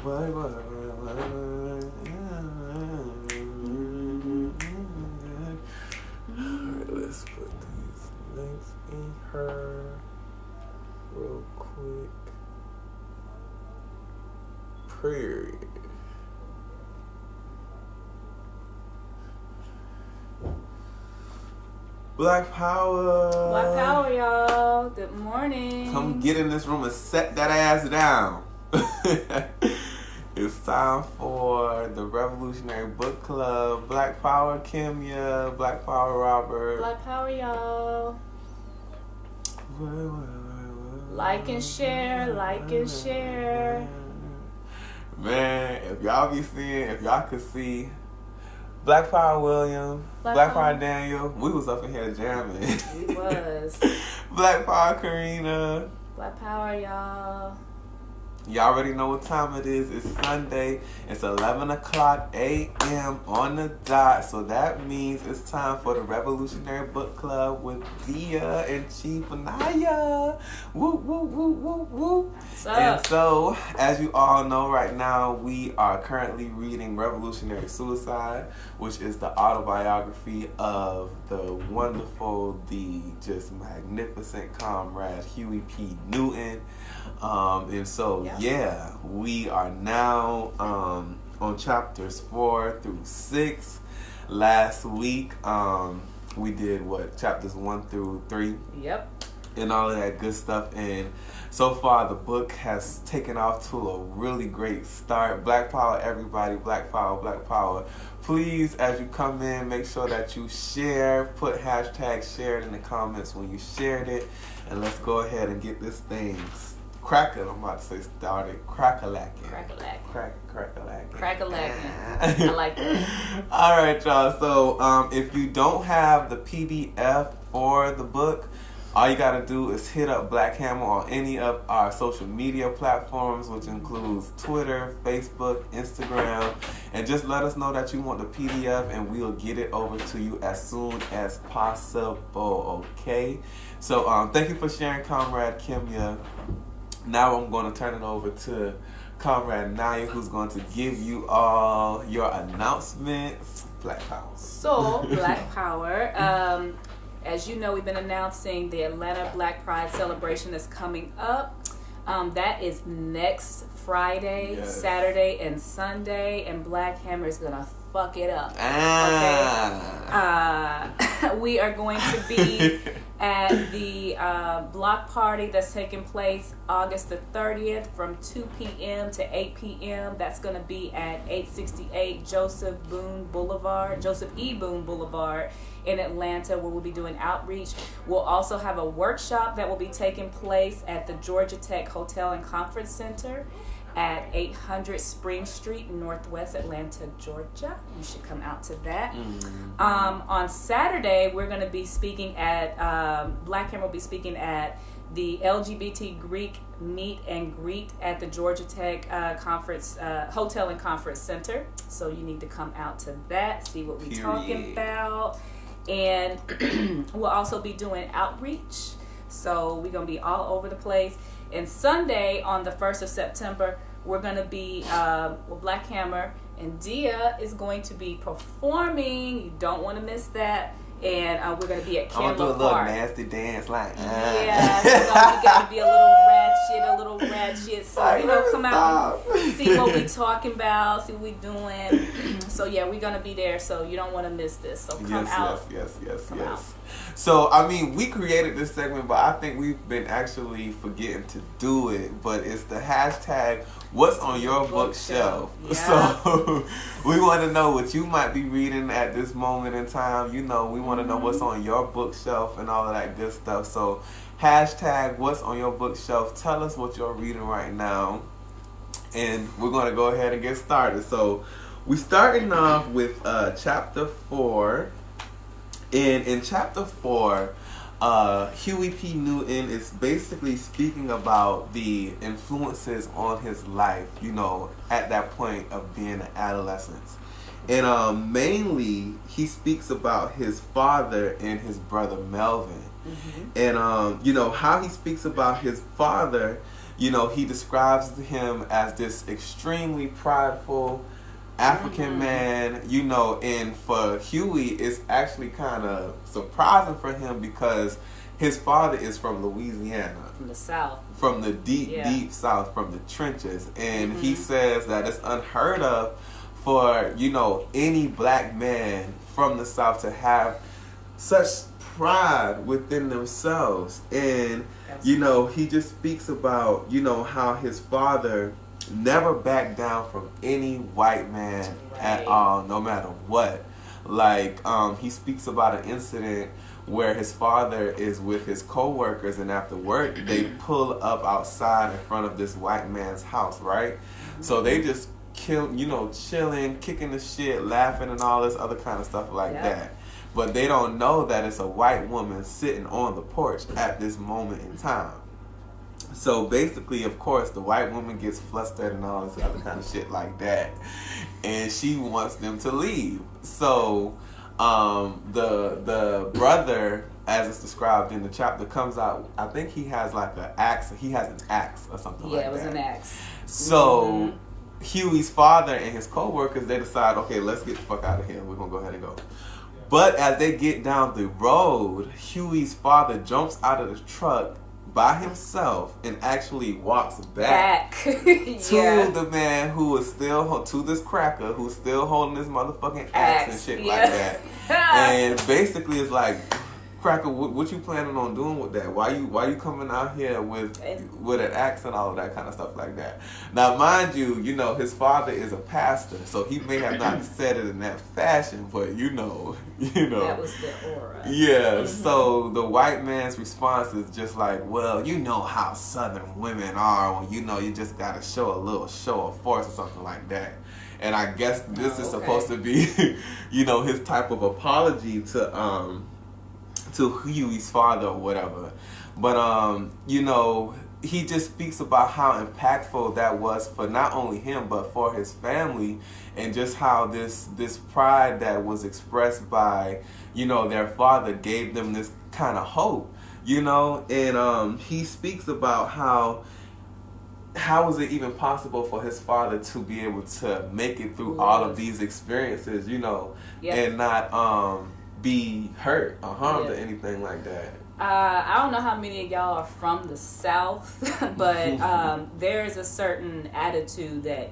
Alright, let's put these links in her real quick. Period. Black Power. Black Power, y'all. Good morning. Come get in this room and set that ass down. It's time for the Revolutionary Book Club. Black Power, Kimya. Black Power, Robert. Black Power, y'all. Like and share. Like and share. Man, if y'all could see Black Power William, Black Power Daniel, we was up in here jamming. We was. Black Power Karina. Black Power, y'all. Y'all already know what time it is. It's Sunday. It's 11 o'clock a.m. on the dot. So that means it's time for the Revolutionary Book Club with Dia and Chief Anaya. Woo, woo, woo, woo, woo. What's up? And so, as you all know right now, we are currently reading Revolutionary Suicide, which is the autobiography of the wonderful, the just magnificent comrade Huey P. Newton. And so, yeah, we are now on chapters 4 through 6. Last week, we did chapters 1 through 3. Yep. And all of that good stuff. And so far, the book has taken off to a really great start. Black Power, everybody. Black Power, Black Power. Please, as you come in, make sure that you share. Put hashtag shared in the comments when you shared it. And let's go ahead and get this thing cracking. I'm about to say started. Crack-a-lacking. Crack-a-lacking. Crack-a-lacking. Crack-a-lacking. I like that. All right, y'all. So if you don't have the PDF for the book, all you got to do is hit up Black Hammer on any of our social media platforms, which includes Twitter, Facebook, Instagram, and just let us know that you want the PDF, and we'll get it over to you as soon as possible, okay? So thank you for sharing, Comrade Kimya. Now I'm going to turn it over to Comrade Naya, who's going to give you all your announcements. Black Power. So, Black Power. As you know, we've been announcing the Atlanta Black Pride celebration that's coming up. That is next Friday, Saturday, and Sunday, and Black Hammer is gonna fuck it up. Okay? We are going to be at the block party that's taking place August the 30th from 2 p.m. to 8 p.m. That's going to be at 868 Joseph E. Boone Boulevard in Atlanta, where we'll be doing outreach. We'll also have a workshop that will be taking place at the Georgia Tech Hotel and Conference Center at 800 Spring Street, Northwest Atlanta, Georgia. You should come out to that. On Saturday, we're going to be speaking at, Black Hammer will be speaking at the LGBT Greek Meet and Greet at the Georgia Tech Conference Hotel and Conference Center. So you need to come out to that, see what we're talking about. And we'll also be doing outreach. So we're going to be all over the place. And Sunday, on the 1st of September, we're going to be with Black Hammer, and Dia is going to be performing. You don't want to miss that. And we're going to be at Kenlow Park. I'm going to do a little nasty dance like Yeah, we got to be a little ratchet. So, come out and see what we talking about, see what we doing. So, yeah, we're going to be there. So, you don't want to miss this. So, come out. Yes. So, I mean, we created this segment, but I think we've been actually forgetting to do it. But it's the hashtag, what's on your bookshelf? Yeah. So, we want to know what you might be reading at this moment in time. You know, we want to know what's on your bookshelf and all of that good stuff. So, hashtag, what's on your bookshelf? Tell us what you're reading right now. And we're going to go ahead and get started. So, we're starting off with chapter 4. And in chapter 4, Huey P. Newton is basically speaking about the influences on his life, at that point of being an adolescent. And mainly, he speaks about his father and his brother Melvin. And, how he speaks about his father, he describes him as this extremely prideful African man, and for Huey, it's actually kind of surprising for him because his father is from Louisiana. From the South. From the deep South, from the trenches. And he says that it's unheard of for, any black man from the South to have such pride within themselves. And, he just speaks about, how his father never backed down from any white man at all, no matter what. Like, he speaks about an incident where his father is with his co-workers, and after work, they pull up outside in front of this white man's house, right? So they just chilling, kicking the shit, laughing, and all this other kind of stuff like that. But they don't know that it's a white woman sitting on the porch at this moment in time. So basically, of course, the white woman gets flustered and all this other kind of shit like that. And she wants them to leave. So the brother, as it's described in the chapter, comes out. I think he has like an axe. He has an axe or something like that. Yeah, it was an axe. So Huey's father and his co-workers, they decide, okay, let's get the fuck out of here. We're going to go ahead and go. But as they get down the road, Huey's father jumps out of the truck by himself and actually walks back to the man who is still, to this cracker who's still holding his motherfucking axe and shit like that. And basically it's like, cracker, what you planning on doing with that? Why you coming out here with an axe and all of that kind of stuff like that? Now, mind you, his father is a pastor, so he may have not said it in that fashion, but that was the aura. Yeah. So the white man's response is just like, well, you know how Southern women are when you just gotta show a little show of force or something like that. And I guess this is supposed to be, his type of apology to Huey's father or whatever. But, he just speaks about how impactful that was for not only him, but for his family, and just how this pride that was expressed by, their father gave them this kind of hope, and he speaks about how was it even possible for his father to be able to make it through all of these experiences, and not be hurt or harmed or anything like that. I don't know how many of y'all are from the South, but there's a certain attitude that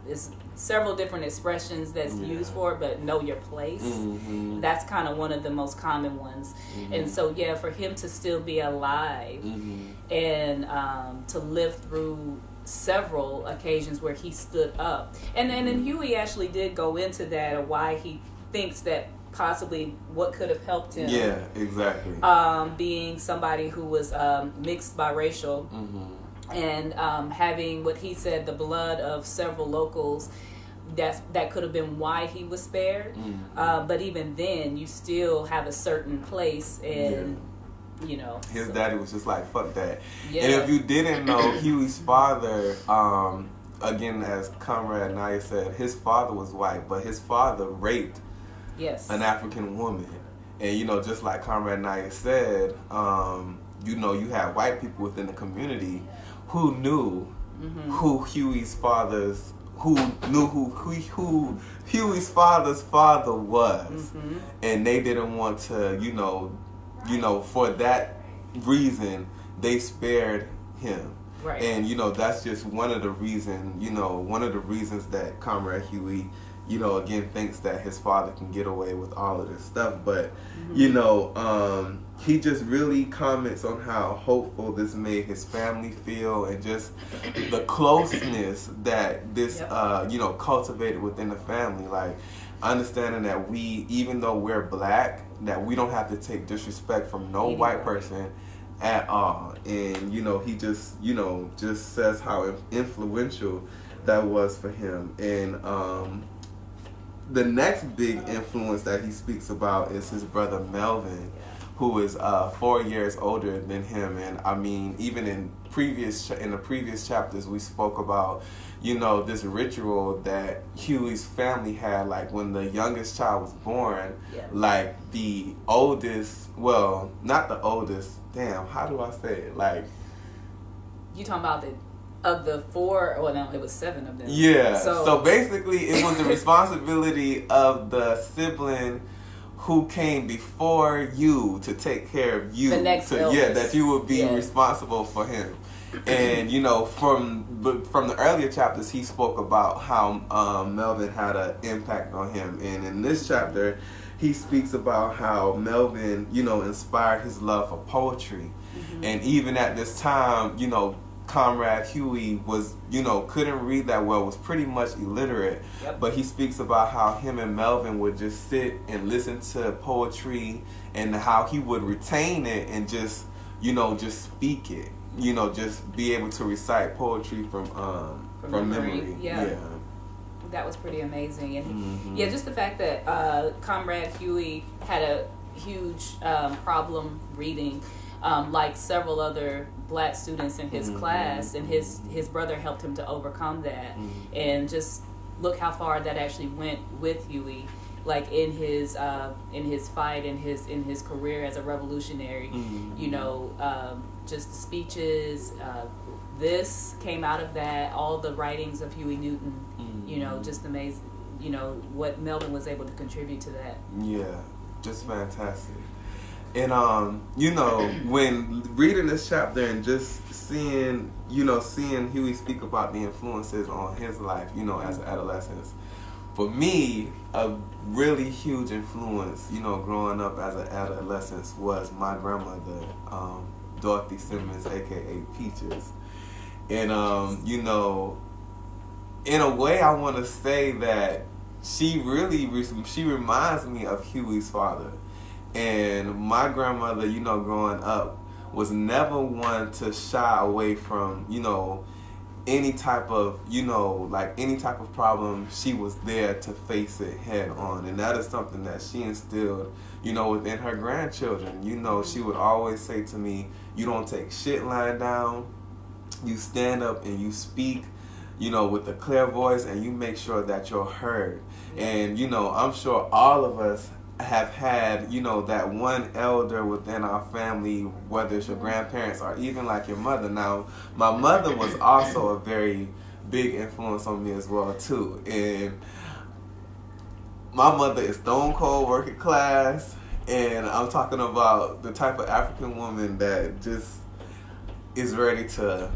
it's several different expressions that's used for it, but know your place. That's kind of one of the most common ones. And so, for him to still be alive and to live through several occasions where he stood up. And then Huey actually did go into that, or why he thinks that possibly what could have helped him. Yeah, exactly. Being somebody who was mixed biracial and having what he said, the blood of several locals, that could have been why he was spared. But even then, you still have a certain place in, His daddy was just like, fuck that. Yeah. And if you didn't know, Huey's father, again, as Comrade Naya said, his father was white, but his father raped an African woman. And, just like Comrade Naya said, you had white people within the community who knew who Huey's father's father was. And they didn't want to, for that reason, they spared him. Right. And, that's just one of the reasons that Comrade Huey, again, thinks that his father can get away with all of this stuff. But, he just really comments on how hopeful this made his family feel, and just the closeness that this, cultivated within the family. Like, understanding that even though we're black, that we don't have to take disrespect from no white person at all. And, he just says how influential that was for him. And, the next big influence that he speaks about is his brother Melvin, who is 4 years older than him. And I mean, even in the previous chapters, we spoke about, this ritual that Huey's family had, like when the youngest child was born, like the oldest, well, not the oldest, damn, how do I say it? Like, You talking about of the 4? Well, no, it was 7 of them. Yeah. So basically, it was the responsibility of the sibling who came before you to take care of you. The next that you would be responsible for him. And from the earlier chapters, he spoke about how Melvin had an impact on him, and in this chapter, he speaks about how Melvin, inspired his love for poetry, and even at this time, Comrade Huey was, couldn't read that well, was pretty much illiterate, but he speaks about how him and Melvin would just sit and listen to poetry and how he would retain it and just speak it, just be able to recite poetry from memory. Yeah. That was pretty amazing. And just the fact that Comrade Huey had a huge problem reading, like several other black students in his class, and his brother helped him to overcome that. And just look how far that actually went with Huey, like in his fight, in his career as a revolutionary. Just speeches. This came out of that. All the writings of Huey Newton. Just amazing. What Melvin was able to contribute to that. Yeah, just fantastic. And when reading this chapter and just seeing Huey speak about the influences on his life, as an adolescent, for me, a really huge influence, growing up as an adolescent was my grandmother, Dorothy Simmons, aka Peaches. And in a way, I want to say that she reminds me of Huey's father. And my grandmother, growing up, was never one to shy away from, any type of, any type of problem. She was there to face it head on. And that is something that she instilled, within her grandchildren. She would always say to me, you don't take shit lying down. You stand up and you speak, with a clear voice, and you make sure that you're heard. And, I'm sure all of us have had, that one elder within our family, whether it's your grandparents or even like your mother. Now, my mother was also a very big influence on me as well, too. And my mother is stone cold working class, and I'm talking about the type of African woman that just is ready to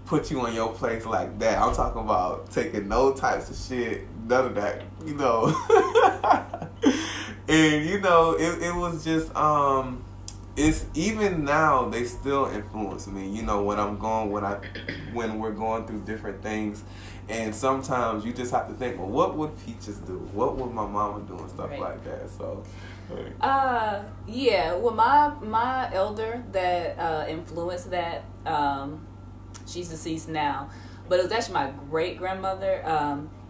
put you on your place like that. I'm talking about taking no types of shit, none of that, And it was just it's even now they still influence me, when we're going through different things, and sometimes you just have to think, well, what would Peaches do? What would my mama do, and stuff like that. So well, my elder that influenced that, she's deceased now, but it was actually my great grandmother.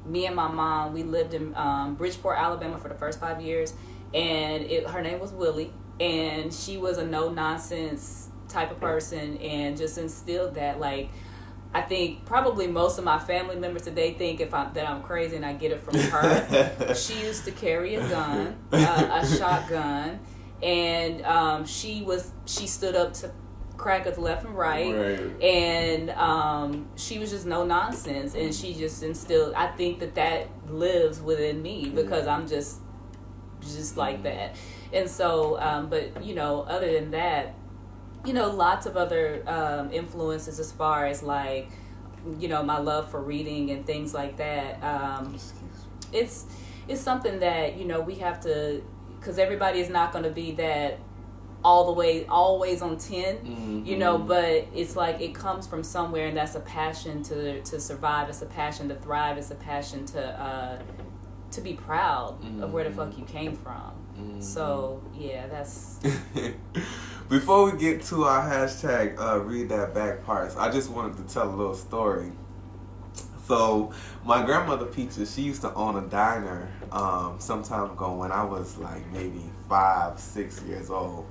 Me and my mom, we lived in Bridgeport, Alabama for the first 5 years, and her name was Willie, and she was a no-nonsense type of person, and just instilled that. Like, I think probably most of my family members today think that I'm crazy, and I get it from her. She used to carry a gun, a shotgun, and she stood up to crack us left and right. And she was just no nonsense, and she just instilled. I think that lives within me because I'm just like that. And so but other than that, lots of other influences as far as like my love for reading and things like that. It's something that we have to, because everybody is not going to be that all the way, always on 10, but it's like it comes from somewhere, and that's a passion to survive. It's a passion to thrive. It's a passion to be proud of where the fuck you came from. So yeah, that's. Before we get to our hashtag, read that back parts, I just wanted to tell a little story. So my grandmother Peaches, she used to own a diner some time ago when I was like maybe 5-6 years old.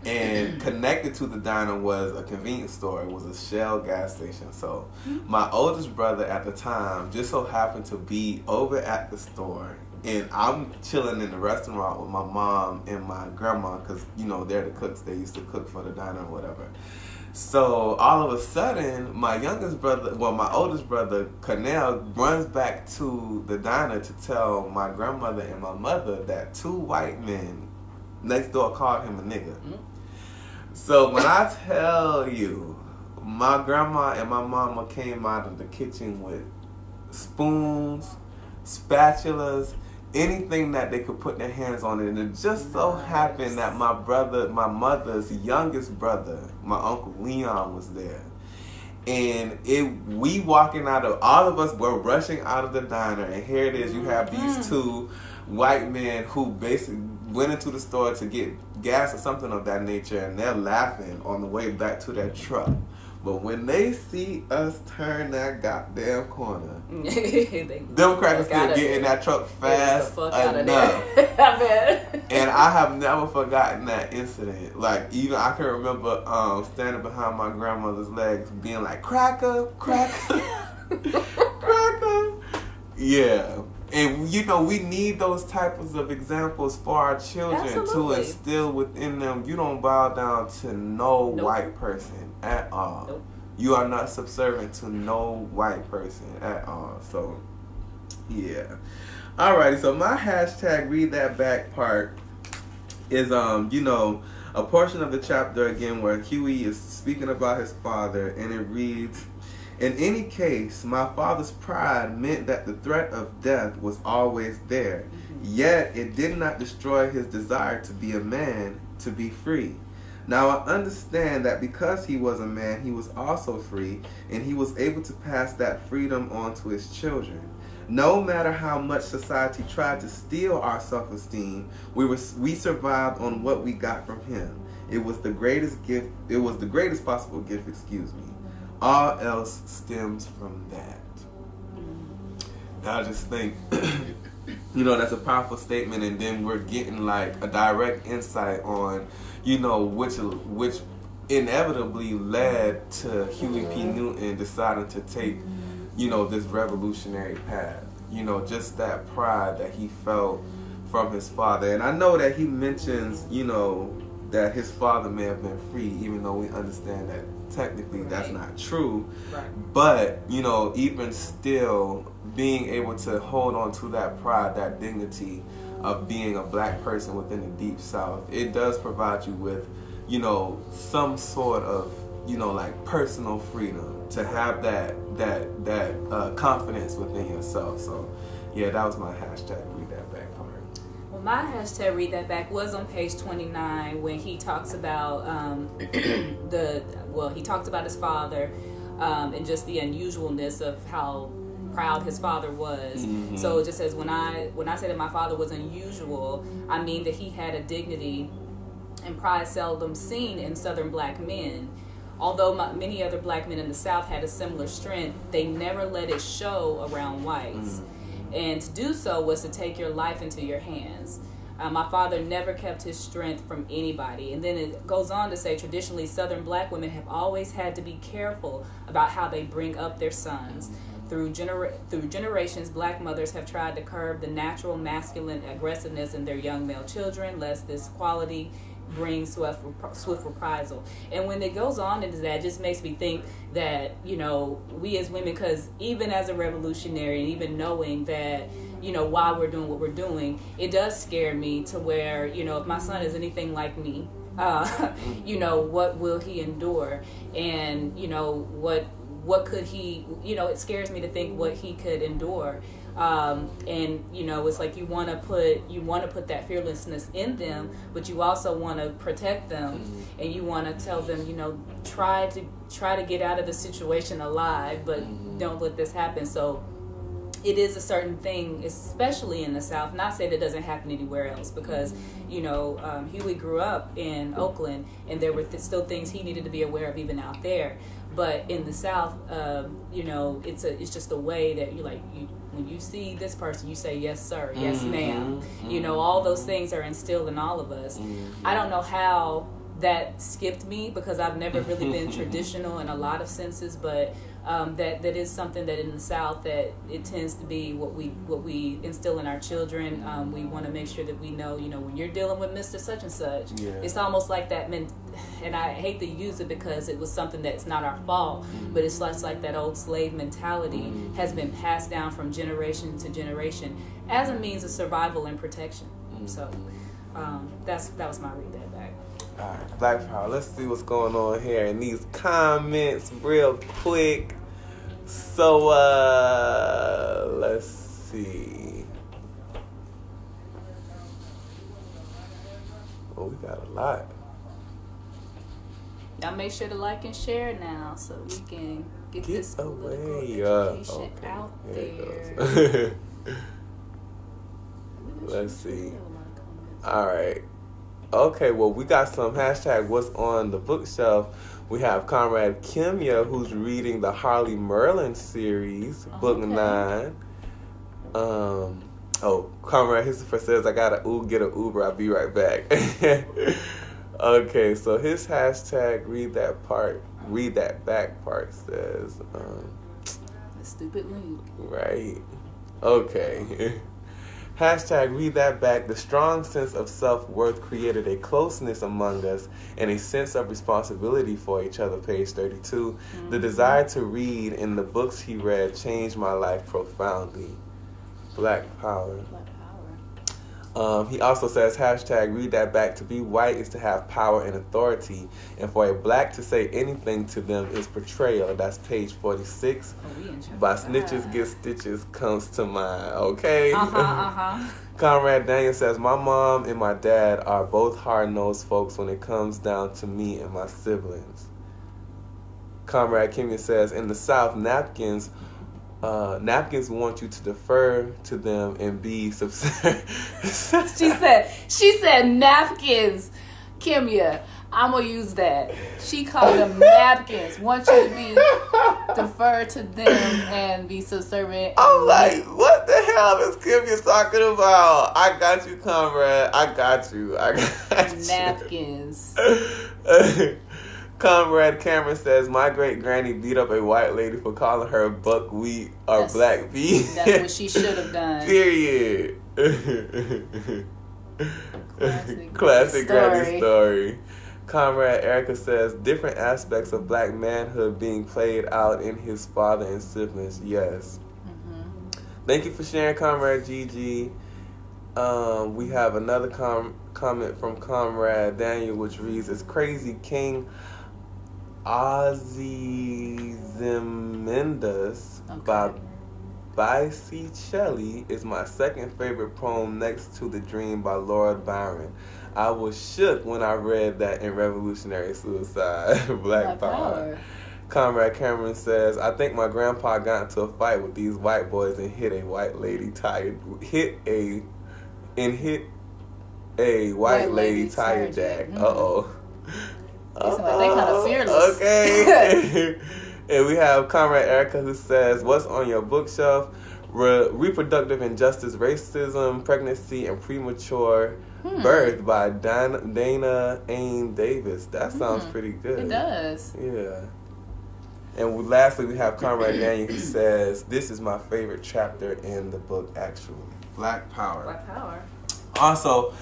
And connected to the diner was a convenience store. It was a Shell gas station. So my oldest brother at the time just so happened to be over at the store. And I'm chilling in the restaurant with my mom and my grandma because, they're the cooks. They used to cook for the diner or whatever. So all of a sudden, my oldest brother, Cornell, runs back to the diner to tell my grandmother and my mother that 2 white men next door called him a nigga. Mm-hmm. So when I tell you, my grandma and my mama came out of the kitchen with spoons, spatulas, anything that they could put their hands on it. And it just so happened that my mother's youngest brother, my Uncle Leon, was there. And we walking out of, all of us were rushing out of the diner, and here it is, you have these 2 white men who basically went into the store to get gas or something of that nature, and they're laughing on the way back to their truck. But when they see us turn that goddamn corner, them crackers could get in that truck fast enough. And I have never forgotten that incident. Like, even I can remember standing behind my grandmother's legs being like, cracker, cracker, cracker. Yeah. And, you know, we need those types of examples for our children to instill within them. You don't bow down to no white person at all. Nope. You are not subservient to no white person at all. So, yeah. Alrighty, so my hashtag read that back part is, you know, a portion of the chapter, again, where Huey is speaking about his father, and it reads, in any case, my father's pride meant that the threat of death was always there, yet it did not destroy his desire to be a man, to be free. Now I understand that because he was a man, he was also free, and he was able to pass that freedom on to his children. No matter how much society tried to steal our self-esteem, we survived on what we got from him. It was the greatest gift. It was the greatest possible gift, excuse me. All else stems from that. I just think, you know, that's a powerful statement, and then we're getting like a direct insight on, you know, which inevitably led to Huey P. Newton deciding to take, you know, this revolutionary path. You know, just that pride that he felt from his father. And I know that he mentions, you know, that his father may have been free, even though we understand that technically that's not true. Right. But, you know, even still being able to hold on to that pride, that dignity of being a black person within the Deep South, it does provide you with, you know, some sort of, you know, like personal freedom to have that confidence within yourself. So, yeah, that was my hashtag read that back part. Well, my hashtag read that back was on page 29 when he talks about he talks about his father and just the unusualness of how proud his father was. Mm-hmm. So it just says, when I say that my father was unusual, I mean that he had a dignity and pride seldom seen in Southern black men. Although many other black men in the South had a similar strength, they never let it show around whites. Mm-hmm. And to do so was to take your life into your hands. My father never kept his strength from anybody. And then it goes on to say, traditionally, Southern black women have always had to be careful about how they bring up their sons. Through generations, black mothers have tried to curb the natural masculine aggressiveness in their young male children, lest this quality brings swift reprisal. And when it goes on into that, it just makes me think that, you know, we as women, because even as a revolutionary, and even knowing that, you know, while we're doing what we're doing, it does scare me to where, you know, if my son is anything like me, you know, what will he endure? And, you know, what could he, you know, it scares me to think what he could endure. And, you know, it's like you want to put that fearlessness in them, but you also want to protect them, and you want to tell them, you know, try to get out of the situation alive, but don't let this happen. So it is a certain thing, especially in the South. Not say that it doesn't happen anywhere else, because, you know, Huey grew up in Oakland, and there were still things he needed to be aware of even out there. But in the South, you know, it's just a way that when you see this person, you say, yes, sir, yes, ma'am. You know, all those things are instilled in all of us. I don't know how that skipped me because I've never really been traditional in a lot of senses, but that is something that in the South that it tends to be what we instill in our children. We want to make sure that we know, when you're dealing with Mr. Such and Such, it's almost like that. And I hate to use it because it was something that's not our fault, but it's like that old slave mentality has been passed down from generation to generation as a means of survival and protection. So that was my read that back. All right, Black Power. Let's see what's going on here in these comments real quick. So, let's see. Oh, we got a lot. Y'all make sure to like and share now so we can get this political education out there. Let's see. All right. Okay, well, we got some hashtag what's on the bookshelf. We have Comrade Kimya, who's reading the Harley Merlin series, book 9. Comrade Christopher says, I gotta get an Uber, I'll be right back. Okay, so his hashtag read that back part says, the stupid link. Right. Okay. Hashtag read that back. The strong sense of self-worth created a closeness among us and a sense of responsibility for each other, page 32. The desire to read in the books he read changed my life profoundly. Black Power. He also says, hashtag read that back. To be white is to have power and authority. And for a black to say anything to them is betrayal. That's page 46. By snitches get stitches comes to mind. Okay? Comrade Daniel says, my mom and my dad are both hard-nosed folks when it comes down to me and my siblings. Comrade Kimmy says, in the South, napkins want you to defer to them and be subservient. She said napkins. Kimya, I'm gonna use that. She called them napkins. Want you to be defer to them and be subservient. I'm like, what the hell is Kimya talking about? I got you, comrade. I got you. Napkins. Comrade Cameron says, my great granny beat up a white lady for calling her buckwheat or black beef. That's what she should have done. Period. Classic granny story. Comrade Erica says, different aspects of black manhood being played out in his father and siblings. Yes. Thank you for sharing, Comrade Gigi. We have another comment from Comrade Daniel, which reads, it's crazy King Ozymandias by Botticelli is my second favorite poem next to The Dream by Lord Byron. I was shook when I read that in Revolutionary Suicide. Black Power. Comrade Cameron says, I think my grandpa got into a fight with these white boys and hit a white lady tire jack. They kind of fearless. Okay. And we have Comrade Erica who says, what's on your bookshelf? Reproductive Injustice, Racism, Pregnancy, and Premature Birth by Dana Ain Davis. That sounds pretty good. It does. Yeah. And lastly, we have Comrade Daniel who says, this is my favorite chapter in the book, actually. Black Power. Black Power. Also,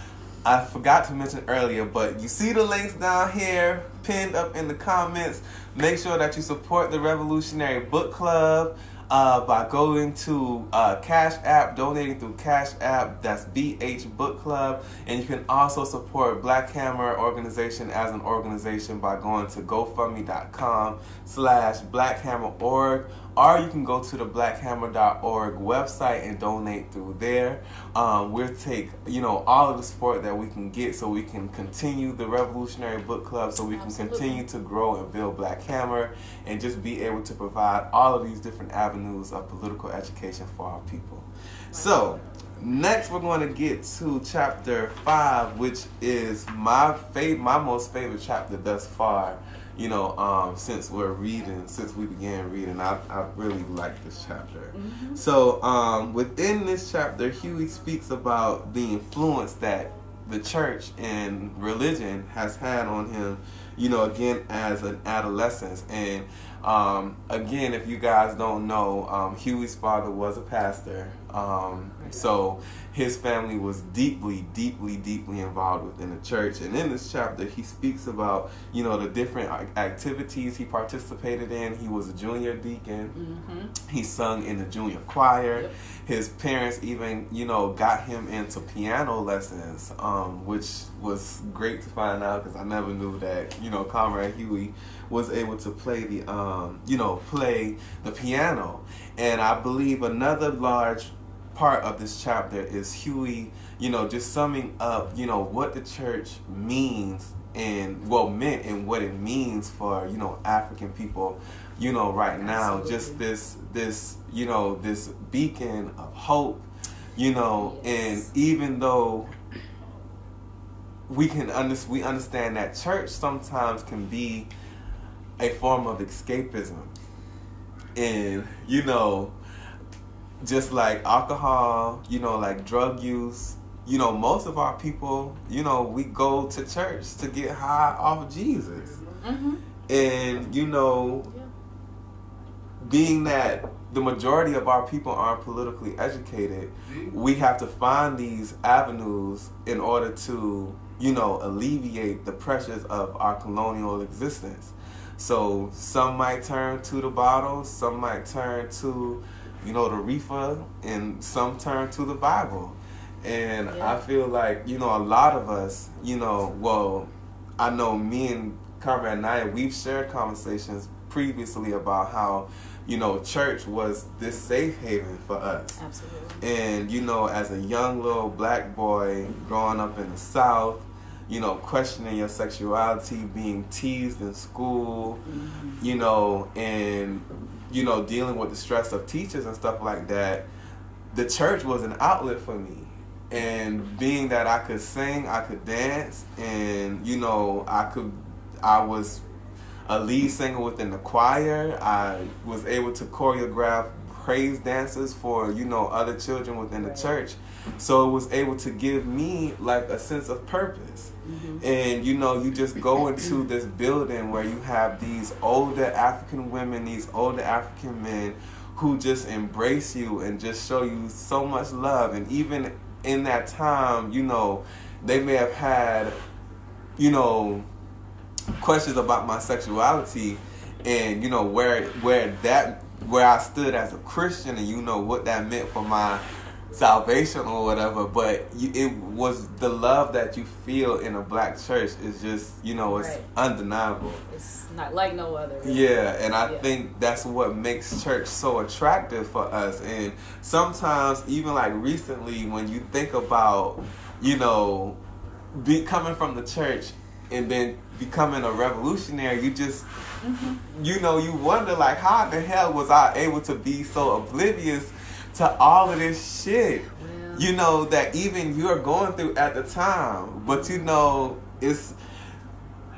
I forgot to mention earlier, but you see the links down here pinned up in the comments. Make sure that you support the Revolutionary Book Club by going to Cash App, donating through Cash App. That's BH Book Club. And you can also support Black Hammer Organization as an organization by going to GoFundMe.com/BlackHammerOrg. Or you can go to the blackhammer.org website and donate through there. We'll take, all of the support that we can get so we can continue the Revolutionary Book Club, so we can continue to grow and build Black Hammer and just be able to provide all of these different avenues of political education for our people. So, next we're going to get to chapter 5, which is my most favorite chapter thus far. Since we began reading, I really like this chapter. So, within this chapter, Huey speaks about the influence that the church and religion has had on him, again, as an adolescent. And again, if you guys don't know, Huey's father was a pastor. So his family was deeply, deeply, deeply involved within the church. And in this chapter, he speaks about, the different activities he participated in. He was a junior deacon. Mm-hmm. He sung in the junior choir. Yep. His parents even, got him into piano lessons, which was great to find out because I never knew that, Comrade Huey was able to play play the piano. And I believe another large part of this chapter is Huey, just summing up, what the church means and meant and what it means for, African people, right now. Absolutely. Just this beacon of hope, yes. And even though we understand that church sometimes can be a form of escapism. And, just like alcohol, like drug use, most of our people, we go to church to get high off of Jesus. Mm-hmm. And, being that the majority of our people aren't politically educated, we have to find these avenues in order to, alleviate the pressures of our colonial existence. So some might turn to the bottles, some might turn to, the reefer, and some turn to the Bible. And I feel like, a lot of us, I know me and Comrade Naya, we've shared conversations previously about how, church was this safe haven for us. Absolutely. And, as a young little black boy growing up in the South, questioning your sexuality, being teased in school, mm-hmm. And, dealing with the stress of teachers and stuff like that, the church was an outlet for me. And being that I could sing, I could dance, and, I was a lead singer within the choir. I was able to choreograph praise dances for, other children within the church. So it was able to give me like a sense of purpose. Mm-hmm. And, you just go into this building where you have these older African women, these older African men who just embrace you and just show you so much love. And even in that time, they may have had, questions about my sexuality and, where I stood as a Christian and, what that meant for my salvation or whatever, but it was the love that you feel in a black church is just, it's right. Undeniable. It's not like no other. Really. Yeah, and I think that's what makes church so attractive for us. And sometimes, even like recently, when you think about, coming from the church and then becoming a revolutionary, you just, mm-hmm. You wonder, like, how in the hell was I able to be so oblivious to all of this shit, that even you're going through at the time. But, it's,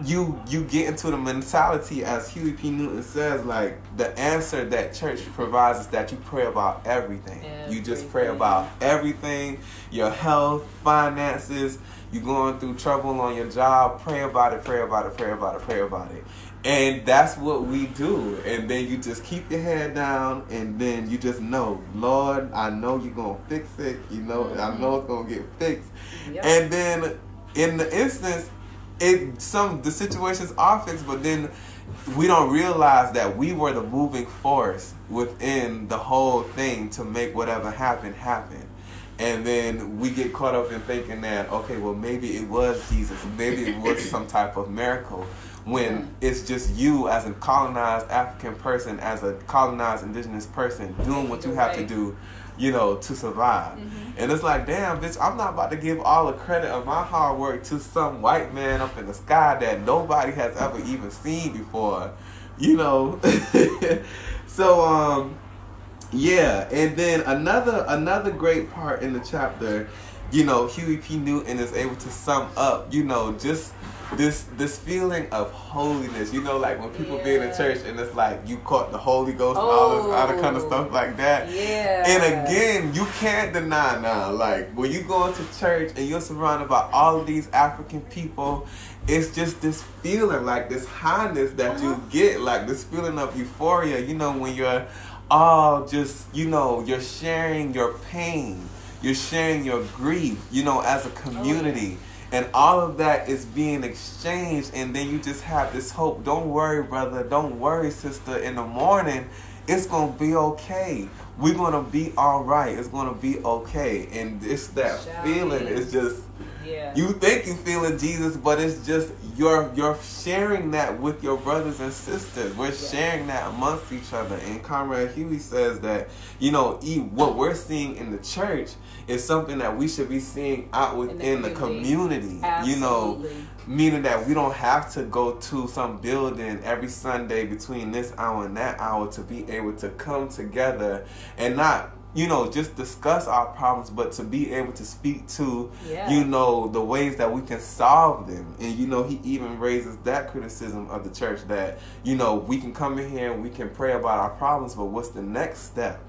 you get into the mentality, as Huey P. Newton says, like, the answer that church provides is that you pray about everything. You just pray about everything, your health, finances, you're going through trouble on your job, pray about it, pray about it, pray about it, pray about it. And that's what we do. And then you just keep your head down, and then you just know, Lord, I know you're going to fix it. Mm-hmm. I know it's going to get fixed. Yep. And then in the instance, the situations are fixed, but then we don't realize that we were the moving force within the whole thing to make whatever happen. And then we get caught up in thinking that, okay, well, maybe it was Jesus. Maybe it was some type of miracle. When it's just you as a colonized African person, as a colonized indigenous person, doing what you have to do, to survive. Mm-hmm. And it's like, damn, bitch, I'm not about to give all the credit of my hard work to some white man up in the sky that nobody has ever even seen before, So, yeah. And then another great part in the chapter Huey P. Newton is able to sum up, just this feeling of holiness. Like when people be in the church and it's like you caught the Holy Ghost and all this other kind of stuff like that. Yeah. And again, you can't deny now, like when you go into church and you're surrounded by all of these African people, it's just this feeling, like this highness that you get, like this feeling of euphoria, when you're all just, you're sharing your pain, you're sharing your grief, as a community. And all of that is being exchanged, and then you just have this hope. Don't worry, brother. Don't worry, sister. In the morning, it's going to be okay. We're going to be all right. It's going to be okay. And it's that feeling. It's just, you think you're feeling Jesus, but it's just you're sharing that with your brothers and sisters. We're sharing that amongst each other. And Comrade Huey says that, what we're seeing in the church is something that we should be seeing out within the community. Absolutely. Meaning that we don't have to go to some building every Sunday between this hour and that hour to be able to come together and not, just discuss our problems, but to be able to speak to, the ways that we can solve them. And, he even raises that criticism of the church that, we can come in here and we can pray about our problems, but what's the next step?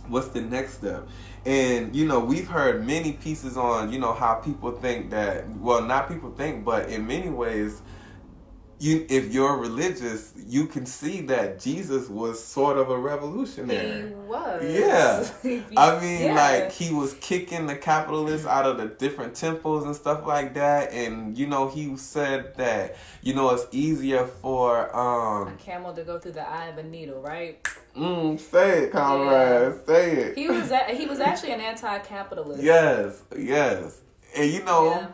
What's the next step? And, we've heard many pieces on, how people think that, well, not people think, but in many ways, if you're religious, you can see that Jesus was sort of a revolutionary. He was. Yeah. I mean, like, he was kicking the capitalists out of the different temples and stuff like that. And, he said that, it's easier for... a camel to go through the eye of a needle, right? Say it, comrade. Yeah. Say it. He was actually an anti-capitalist. Yes. And,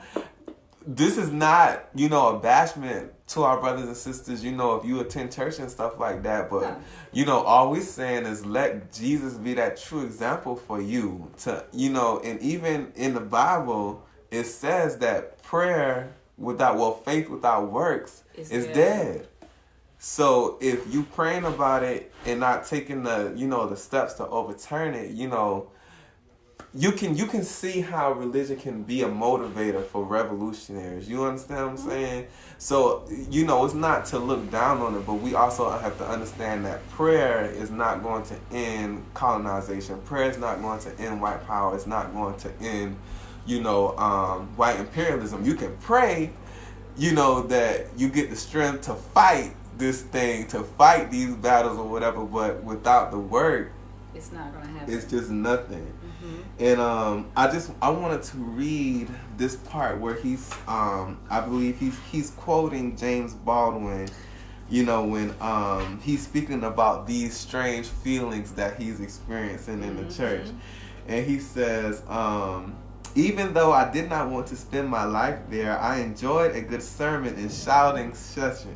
this is not, a bashment to our brothers and sisters, if you attend church and stuff like that. But, all we're saying is let Jesus be that true example for you. And even in the Bible, it says that faith without works is dead. So if you praying about it and not taking the steps to overturn it, you can see how religion can be a motivator for revolutionaries. You understand what I'm saying? So, it's not to look down on it, but we also have to understand that prayer is not going to end colonization. Prayer is not going to end white power. It's not going to end, white imperialism. You can pray, that you get the strength to fight this thing, to fight these battles or whatever, but without the word, it's not going to happen. It's just nothing. And I wanted to read this part where he's I believe he's quoting James Baldwin, when he's speaking about these strange feelings that he's experiencing in the church. And he says, even though I did not want to spend my life there, I enjoyed a good sermon and shouting session.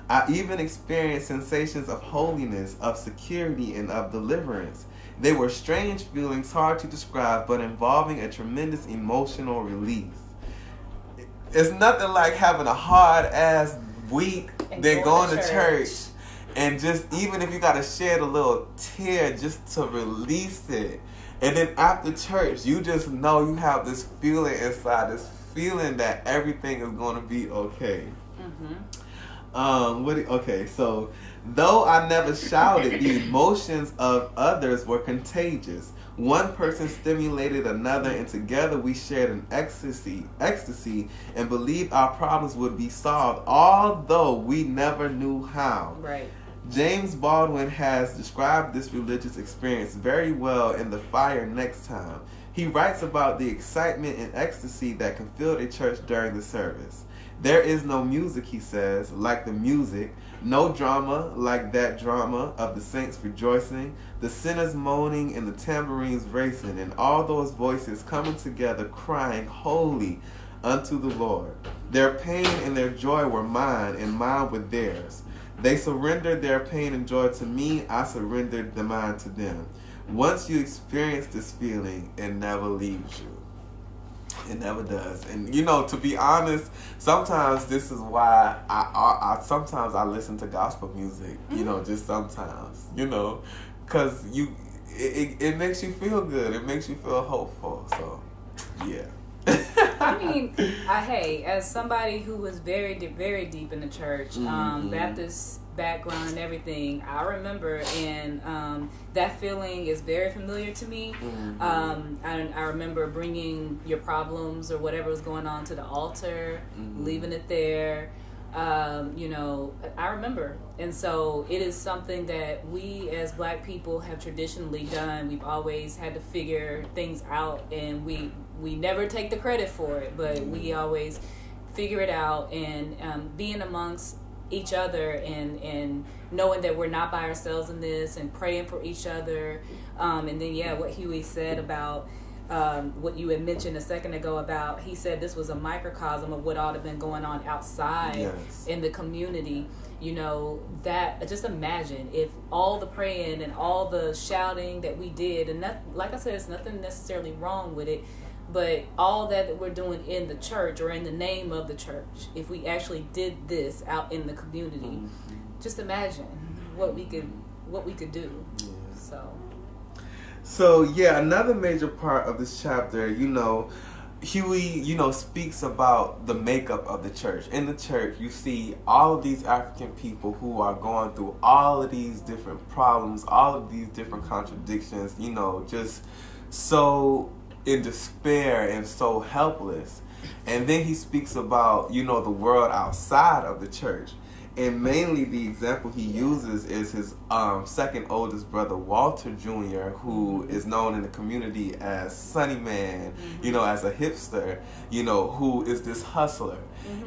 I even experienced sensations of holiness, of security, and of deliverance. They were strange feelings, hard to describe, but involving a tremendous emotional release. It's nothing like having a hard-ass week, then going to church, and just, even if you got to shed a little tear just to release it. And then after church, you just know you have this feeling inside, this feeling that everything is going to be okay. So though I never shouted, the emotions of others were contagious. One person stimulated another, and together we shared an ecstasy, and believed our problems would be solved, although we never knew how. Right. James Baldwin has described this religious experience very well in The Fire Next Time. He writes about the excitement and ecstasy that can fill a church during the service. There is no music, he says, like the music, no drama like that drama of the saints rejoicing, the sinners moaning and the tambourines racing, and all those voices coming together crying holy unto the Lord. Their pain and their joy were mine, and mine were theirs. They surrendered their pain and joy to me, I surrendered mine to them. Once you experience this feeling, it never leaves you. It never does. And to be honest, sometimes this is why sometimes I listen to gospel music, just sometimes, because it makes you feel good. It makes you feel hopeful. So, yeah. I mean, hey, as somebody who was very deep in the church, Baptist background and everything, I remember, and that feeling is very familiar to me. I remember bringing your problems or whatever was going on to the altar, leaving it there. I remember. And so it is something that we as Black people have traditionally done. We've always had to figure things out, and we never take the credit for it, but we always figure it out, and being amongst each other and knowing that we're not by ourselves in this, and praying for each other. And then, what Huey said about what you had mentioned a second ago about, he said this was a microcosm of what ought to have been going on outside in the community. That, just imagine if all the praying and all the shouting that we did, and that, like I said, there's nothing necessarily wrong with it, but all that we're doing in the church or in the name of the church, if we actually did this out in the community, just imagine what we could do. So another major part of this chapter, Huey, speaks about the makeup of the church. In the church, you see all of these African people who are going through all of these different problems, all of these different contradictions, just so in despair and so helpless. And then he speaks about, the world outside of the church. And mainly the example he uses is his second oldest brother, Walter Jr., who is known in the community as Sunny Man, as a hipster, who is this hustler.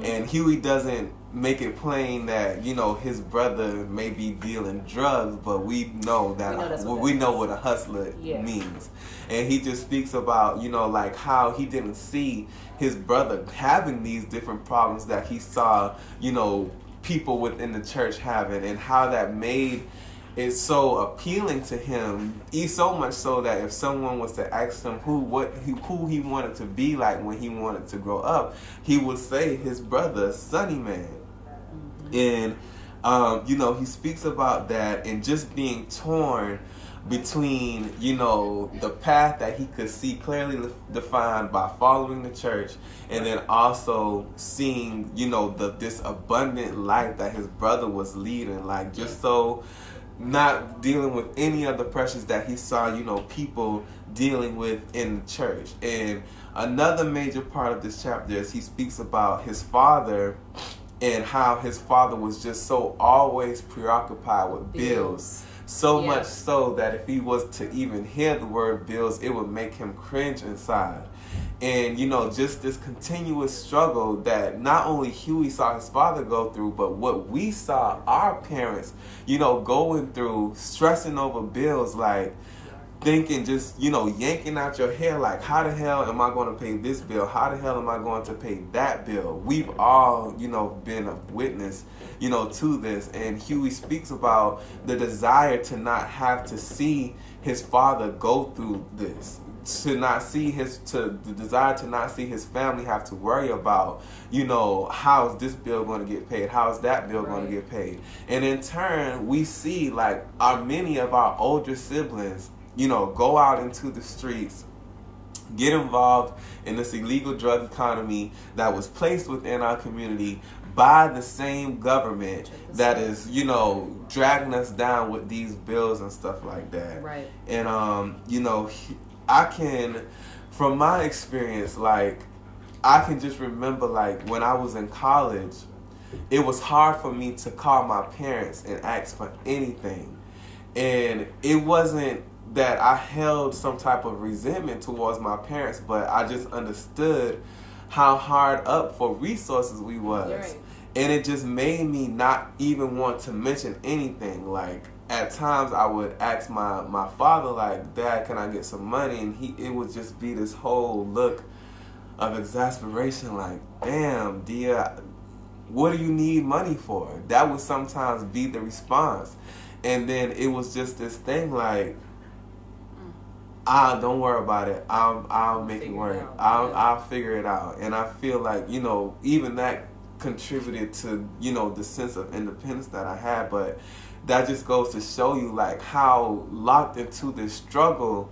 And Huey doesn't make it plain that, his brother may be dealing drugs, but we know what a hustler means. And he just speaks about, like how he didn't see his brother having these different problems that he saw, people within the church having, and how that made it so appealing to him, so much so that if someone was to ask him who he wanted to be like when he wanted to grow up, he would say his brother, Sunny Man. And he speaks about that, and just being torn between, the path that he could see clearly defined by following the church, and then also seeing, this abundant life that his brother was leading, like just so not dealing with any of the pressures that he saw, people dealing with in the church. And another major part of this chapter is he speaks about his father, and how his father was just so always preoccupied with bills. So much so that if he was to even hear the word bills, it would make him cringe inside. And, just this continuous struggle that not only Huey saw his father go through, but what we saw our parents, going through, stressing over bills, like thinking, just, yanking out your hair, like, how the hell am I going to pay this bill? How the hell am I going to pay that bill? We've all, been a witness, to this. And Huey speaks about the desire to not have to see his father go through this, the desire to not see his family have to worry about, how is this bill going to get paid? How is that bill going to get paid? And in turn, we see, like, many of our older siblings, go out into the streets, get involved in this illegal drug economy that was placed within our community by the same government that is, dragging us down with these bills and stuff like that. Right. And, I can, from my experience, like, I can just remember, like, when I was in college, it was hard for me to call my parents and ask for anything. And it wasn't that I held some type of resentment towards my parents, but I just understood how hard up for resources we was. Right. And it just made me not even want to mention anything. Like, at times I would ask my father, like, Dad, can I get some money? And it would just be this whole look of exasperation, like, damn, dear, what do you need money for? That would sometimes be the response. And then it was just this thing like, don't worry about it. I'll make it work. I'll figure it out. And I feel like, even that contributed to, the sense of independence that I had. But that just goes to show you like how locked into this struggle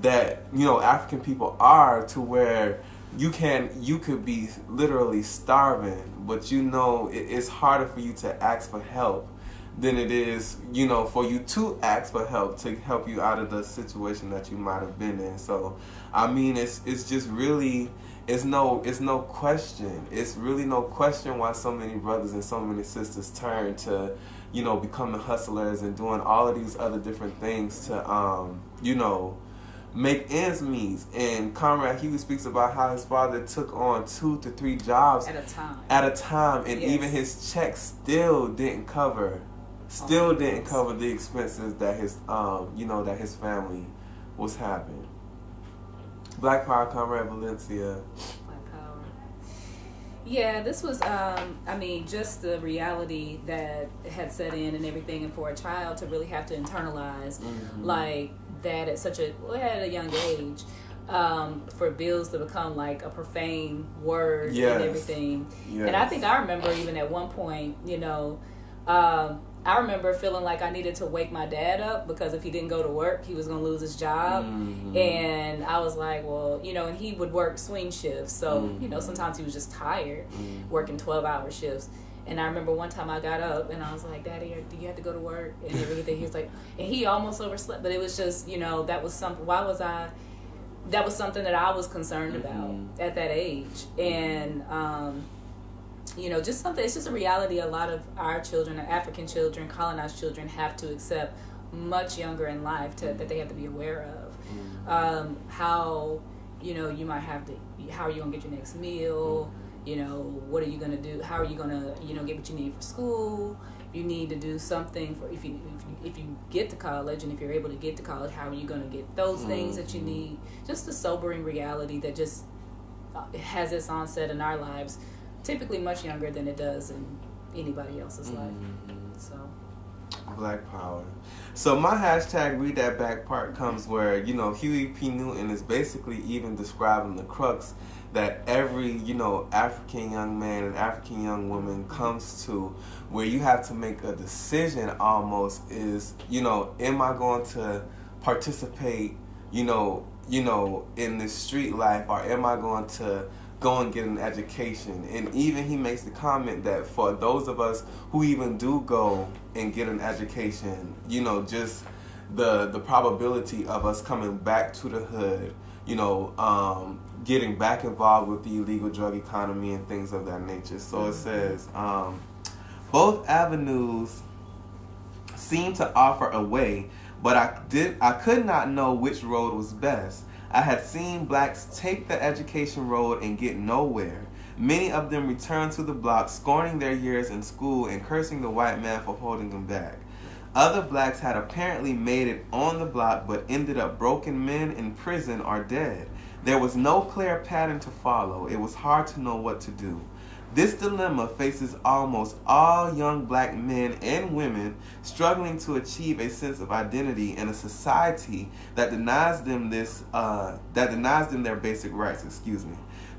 that, you know, African people are, to where you could be literally starving, but you know it's harder for you to ask for help than it is, you know, for you to ask for help to help you out of the situation that you might have been in. So I mean, it's just really, it's no question. It's really no question why so many brothers and so many sisters turn to, you know, becoming hustlers and doing all of these other different things to, you know, make ends meet. And Comrade Huey speaks about how his father took on 2 to 3 jobs at a time, and yes. even his check still didn't cover the expenses that his you know, that his family was having. Black Power, Comrade Valencia. Black Power. Yeah, this was I mean, just the reality that had set in and everything, and for a child to really have to internalize like that at a young age, for bills to become like a profane word and everything. Yes. And I think I remember even at one point, you know, I remember feeling like I needed to wake my dad up, because if he didn't go to work, he was going to lose his job. And I was like, well, you know, and he would work swing shifts. So, you know, sometimes he was just tired working 12-hour shifts. And I remember one time I got up and I was like, Daddy, do you have to go to work? And everything. He was like, and he almost overslept. But it was just, you know, that was something, that was something that I was concerned about at that age. And, you know, just something, it's just a reality a lot of our children, African children, colonized children, have to accept much younger in life that they have to be aware of. How, you know, you might have to, how are you going to get your next meal? You know, what are you going to do? How are you going to, you know, get what you need for school? You need to do something for if you get to college, and if you're able to get to college, how are you going to get those things that you need? Just the sobering reality that just has its onset in our lives, typically much younger than it does in anybody else's life. So, Black Power. So my hashtag read that back part comes where, you know, Huey P. Newton is basically even describing the crux that every, you know, African young man and African young woman comes to, where you have to make a decision almost, is, you know, am I going to participate, you know, in this street life, or am I going to go and get an education? And even he makes the comment that for those of us who even do go and get an education, you know, just the probability of us coming back to the hood, you know, getting back involved with the illegal drug economy and things of that nature. So it says, both avenues seem to offer a way, but I could not know which road was best. I had seen blacks take the education road and get nowhere. Many of them returned to the block, scorning their years in school and cursing the white man for holding them back. Other blacks had apparently made it on the block, but ended up broken men in prison or dead. There was no clear pattern to follow. It was hard to know what to do. This dilemma faces almost all young black men and women struggling to achieve a sense of identity in a society that denies them their basic rights.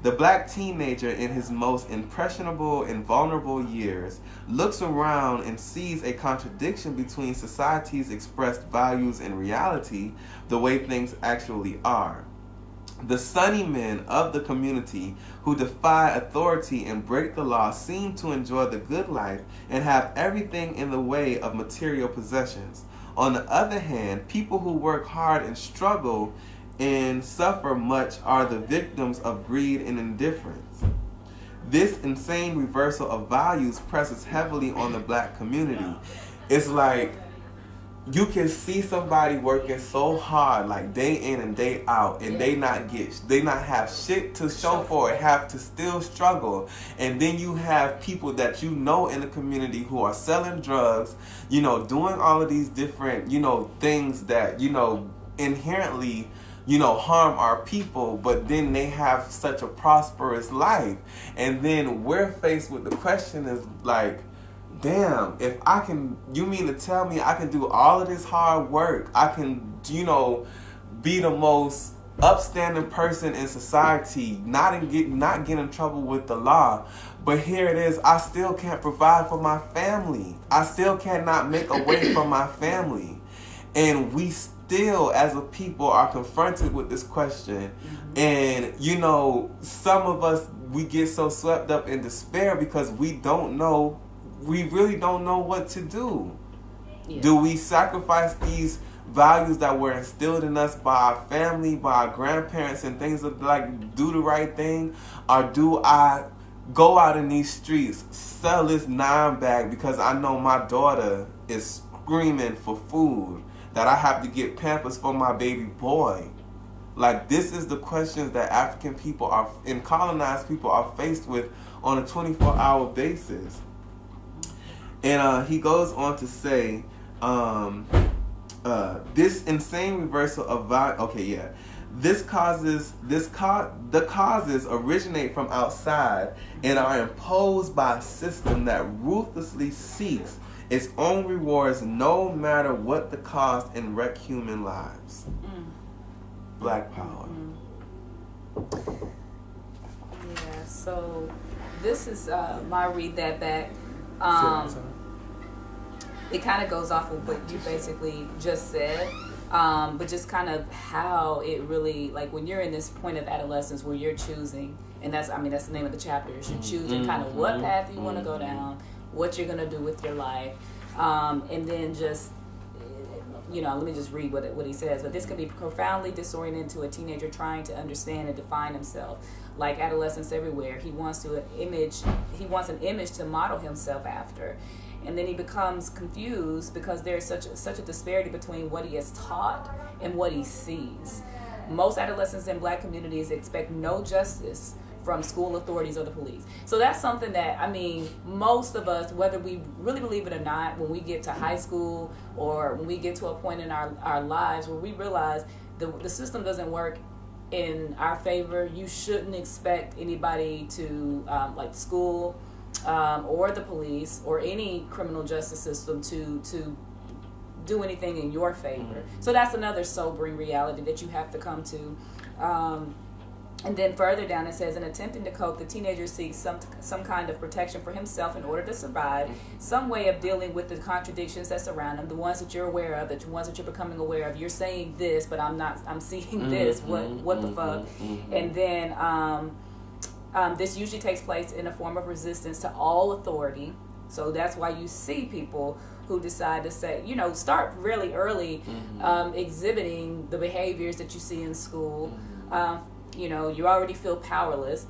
The black teenager in his most impressionable and vulnerable years looks around and sees a contradiction between society's expressed values and reality, the way things actually are. The sunny men of the community who defy authority and break the law seem to enjoy the good life and have everything in the way of material possessions. On the other hand, people who work hard and struggle and suffer much are the victims of greed and indifference. This insane reversal of values presses heavily on the black community. It's like you can see somebody working so hard, like day in and day out, and they not have shit to show for it, have to still struggle. And then you have people that you know in the community who are selling drugs, you know, doing all of these different, you know, things that, you know, inherently, you know, harm our people, but then they have such a prosperous life. And then we're faced with the question is like, damn, if I can, you mean to tell me I can do all of this hard work, I can, you know, be the most upstanding person in society, not get in trouble with the law. But here it is, I still can't provide for my family. I still cannot make a way for my family. And we still, as a people, are confronted with this question. And, you know, some of us, we get so swept up in despair because we really don't know what to do. Yeah. Do we sacrifice these values that were instilled in us by our family, by our grandparents, and things of like do the right thing? Or do I go out in these streets, sell this 9-bag because I know my daughter is screaming for food, that I have to get Pampers for my baby boy? Like, this is the questions that African people are, and colonized people are faced with on a 24-hour basis. And he goes on to say, this insane reversal of value. The causes originate from outside and are imposed by a system that ruthlessly seeks its own rewards, no matter what the cost, and wreck human lives. Black power. Yeah, so this is my read that back. It kind of goes off of what you basically just said, but just kind of how it really, like, when you're in this point of adolescence where you're choosing, and that's the name of the chapter, is you're choosing kind of what path you want to go down, what you're going to do with your life, and then just, you know, let me just read what he says. But this can be profoundly disorienting to a teenager trying to understand and define himself. Like adolescents everywhere, he wants an image to model himself after. And then he becomes confused because there's such a disparity between what he is taught and what he sees. Most adolescents in black communities expect no justice from school authorities or the police. So that's something that, I mean, most of us, whether we really believe it or not, when we get to high school or when we get to a point in our lives where we realize the system doesn't work in our favor, you shouldn't expect anybody to, like school, or the police or any criminal justice system to do anything in your favor. So that's another sobering reality that you have to come to. And then further down it says, in attempting to cope, the teenager seeks some kind of protection for himself in order to survive, some way of dealing with the contradictions that surround him, the ones that you're aware of, the ones that you're becoming aware of. You're saying this, but I'm seeing this. What the fuck? And then this usually takes place in a form of resistance to all authority. So that's why you see people who decide to say, you know, start really early exhibiting the behaviors that you see in school. You know, you already feel powerless.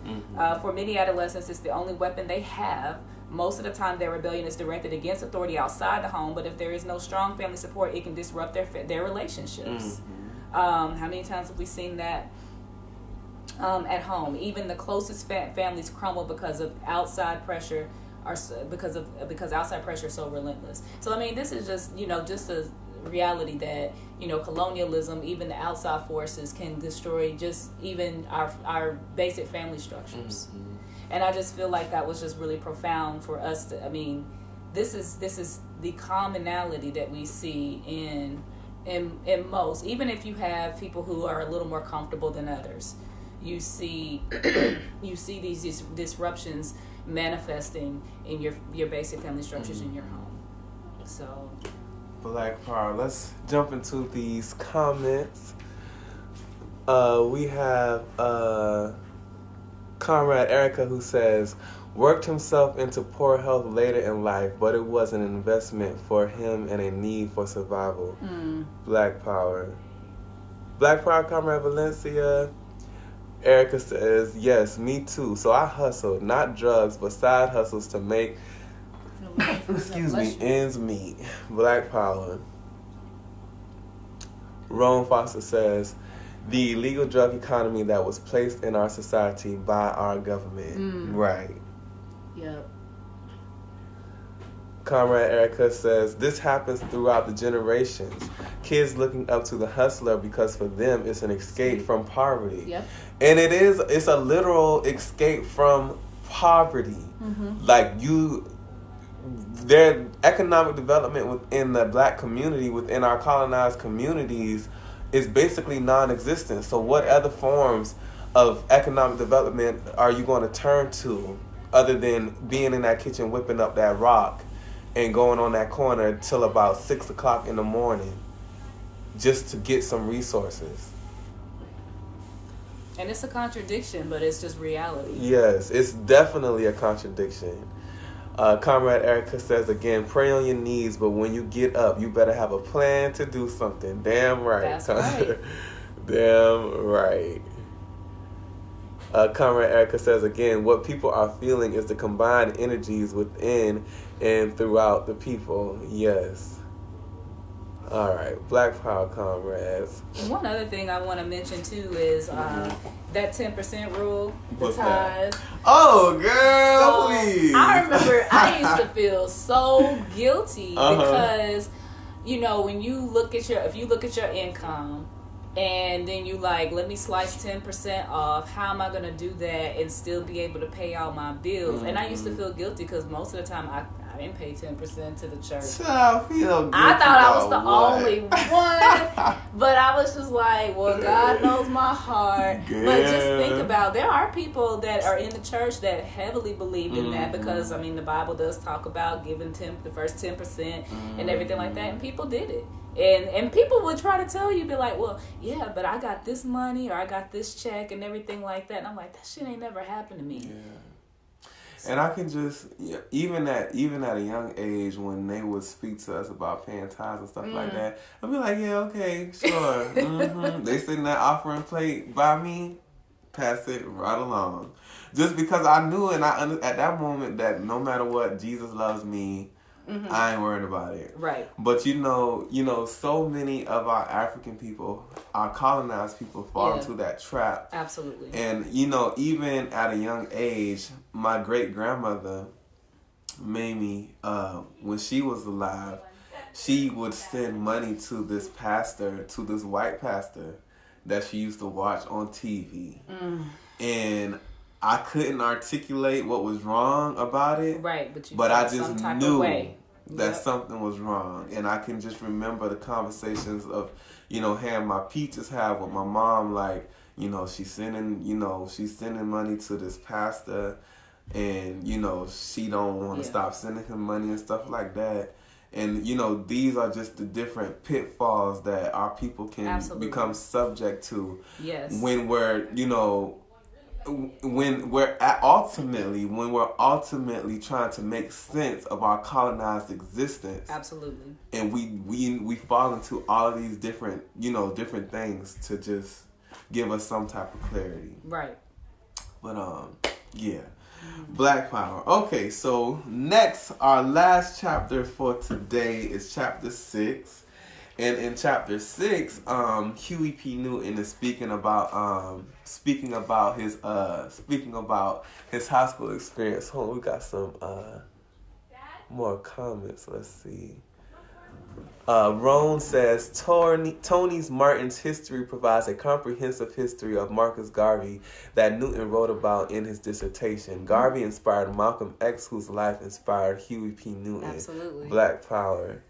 For many adolescents, it's the only weapon they have. Most of the time, their rebellion is directed against authority outside the home, but if there is no strong family support, it can disrupt their relationships. How many times have we seen that at home? Even the closest families crumble because of outside pressure, because outside pressure is so relentless. So I mean, this is just, you know, just a reality that, you know, colonialism, even the outside forces can destroy just even our basic family structures. And I just feel like that was just really profound for us to, I mean, this is the commonality that we see in most, even if you have people who are a little more comfortable than others, you see these disruptions manifesting in your basic family structures in your home. So Black Power. Let's jump into these comments. We have Comrade Erica who says, worked himself into poor health later in life, but it was an investment for him and a need for survival. Black Power. Black Power, Comrade Valencia. Erica says, yes, me too. So I hustled, not drugs, but side hustles to make ends meet. Black Power. Rome Foster says, the illegal drug economy that was placed in our society by our government. Right. Yep. Comrade Erica says, this happens throughout the generations. Kids looking up to the hustler because for them it's an escape from poverty. Yep. And it's a literal escape from poverty. Like their economic development within the black community, within our colonized communities, is basically non-existent. So what other forms of economic development are you going to turn to other than being in that kitchen whipping up that rock and going on that corner till about 6 o'clock in the morning just to get some resources? And it's a contradiction, but it's just reality. Yes, it's definitely a contradiction. Comrade Erica says again, pray on your knees, but when you get up, you better have a plan to do something. Damn right. That's right. Damn right. Comrade Erica says again, what people are feeling is the combined energies within and throughout the people. Yes. All right, Black Power, comrades. One other thing I want to mention too is that 10% rule, the What's ties. that? Oh, girl, So, please. I remember I used to feel so guilty because, you know, when you look at if you look at your income and then you like, let me slice 10% off, how am I going to do that and still be able to pay all my bills? And I used to feel guilty because most of the time I didn't pay 10% to the church. I feel guilty. I thought I was the only one, but I was just like, well, God knows my heart. Good. But just think about, there are people that are in the church that heavily believe in that because, I mean, the Bible does talk about giving the first 10% and everything like that, and people did it. And people would try to tell you, be like, well, yeah, but I got this money or I got this check and everything like that. And I'm like, that shit ain't never happened to me. Yeah. And I can just, even at a young age, when they would speak to us about paying tithes and stuff like that, I'd be like, yeah, okay, sure. They sit in that offering plate by me, pass it right along. Just because I knew and at that moment that no matter what, Jesus loves me. I ain't worried about it. Right. But you know, so many of our African people, our colonized people, fall into that trap. Absolutely. And you know, even at a young age, my great grandmother, Mamie, when she was alive, she would send money to this white pastor that she used to watch on TV. And I couldn't articulate what was wrong about it. Right, but I just knew that Yep. something was wrong. And I can just remember the conversations of, having my peaches have with my mom, like, she's sending money to this pastor and, she don't want to stop sending him money and stuff like that. And, these are just the different pitfalls that our people can become subject to. Yes. When we're, when we're ultimately trying to make sense of our colonized existence. Absolutely. And we fall into all of these different things to just give us some type of clarity. Right. But yeah. Black Power. Okay, so next, our last chapter for today is chapter 6. And in chapter 6, Huey P. Newton is speaking about his high school experience. Hold on, we got some more comments. Let's see. Roan says Tony's Martin's history provides a comprehensive history of Marcus Garvey that Newton wrote about in his dissertation. Garvey inspired Malcolm X, whose life inspired Huey P. Newton. Absolutely. Black Power.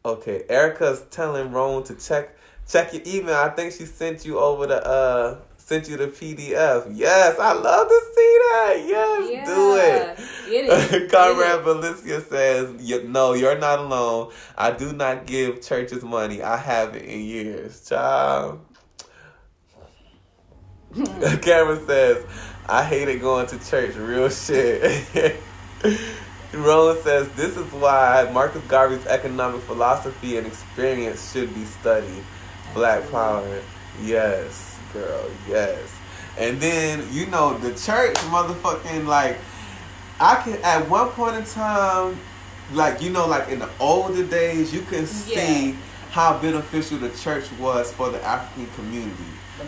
Okay, Erica's telling Roan to check your email. I think she sent you over the PDF. Yes, I love to see that. Yes, do it. Get it. Conrad Valencia says, no, you're not alone. I do not give churches money. I haven't in years. Child. Cameron says, I hated going to church. Real shit. Rowan says, this is why Marcus Garvey's economic philosophy and experience should be studied. Black Power. Yes, girl, yes. And then, the church motherfucking, like, I can, at one point in time, like, like in the older days, you can see how beneficial the church was for the African community.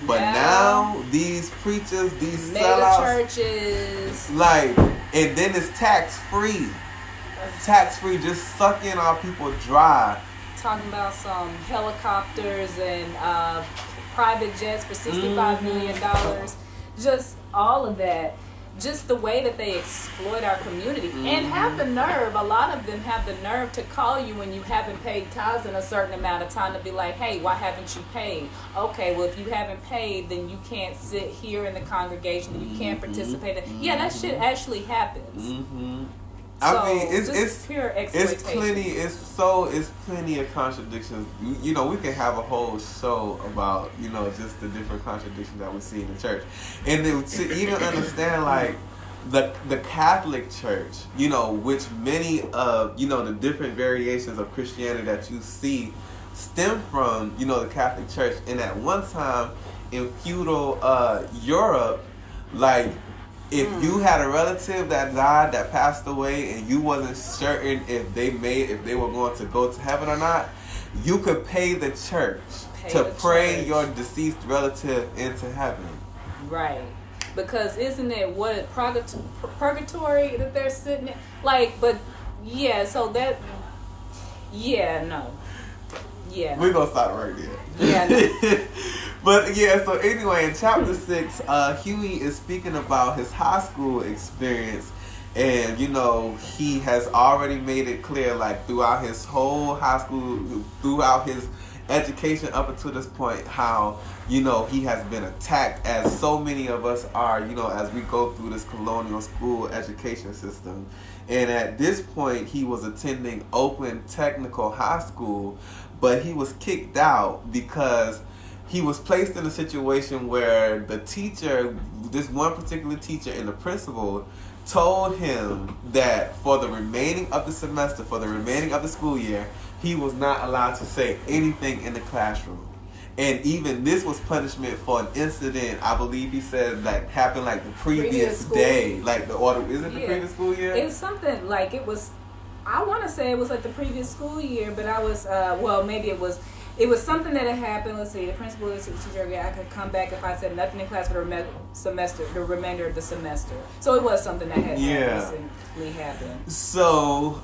But now these preachers, these sellouts, churches, like, and then it's tax-free. Tax-free, just sucking our people dry. Talking about some helicopters and private jets for $65 million. Just all of that. just the way that they exploit our community and have the nerve, a lot of them have the nerve to call you when you haven't paid tithes in a certain amount of time to be like, hey, why haven't you paid? Okay, well, if you haven't paid, then you can't sit here in the congregation, you can't participate. Yeah, that shit actually happens. I mean, it's pure exploitation. It's plenty of contradictions. You know, we can have a whole show about, you know, just the different contradictions that we see in the church, and then to even understand like the Catholic Church, you know, which many of, you know, the different variations of Christianity that you see stem from, you know, the Catholic Church, and at one time in feudal Europe, like, if you had a relative that died, that passed away, and you wasn't certain if they were going to go to heaven or not, you could pay the church to pray your deceased relative into heaven. Right. Because isn't it what purgatory that they're sitting in? Like, but yeah, so that, yeah, no. Yeah. We're going to stop right there. Yeah, no. But yeah, so anyway, in chapter 6, Huey is speaking about his high school experience, and you know, he has already made it clear, like throughout his whole high school, throughout his education up until this point, how, you know, he has been attacked, as so many of us are, you know, as we go through this colonial school education system. And at this point, he was attending Oakland Technical High School, but he was kicked out because he was placed in a situation where the teacher, this one particular teacher and the principal, told him that for the remaining of the semester, for the remaining of the school year, he was not allowed to say anything in the classroom. And even this was punishment for an incident, I believe he said, that happened like the previous day. Like the order, is it the previous school year? It was something like it was, I want to say it was like the previous school year, but I was, well, maybe it was something that had happened. Let's see, the principal is teacher, I could come back if I said nothing in class for the remainder of the semester. So it was something that had recently happened. So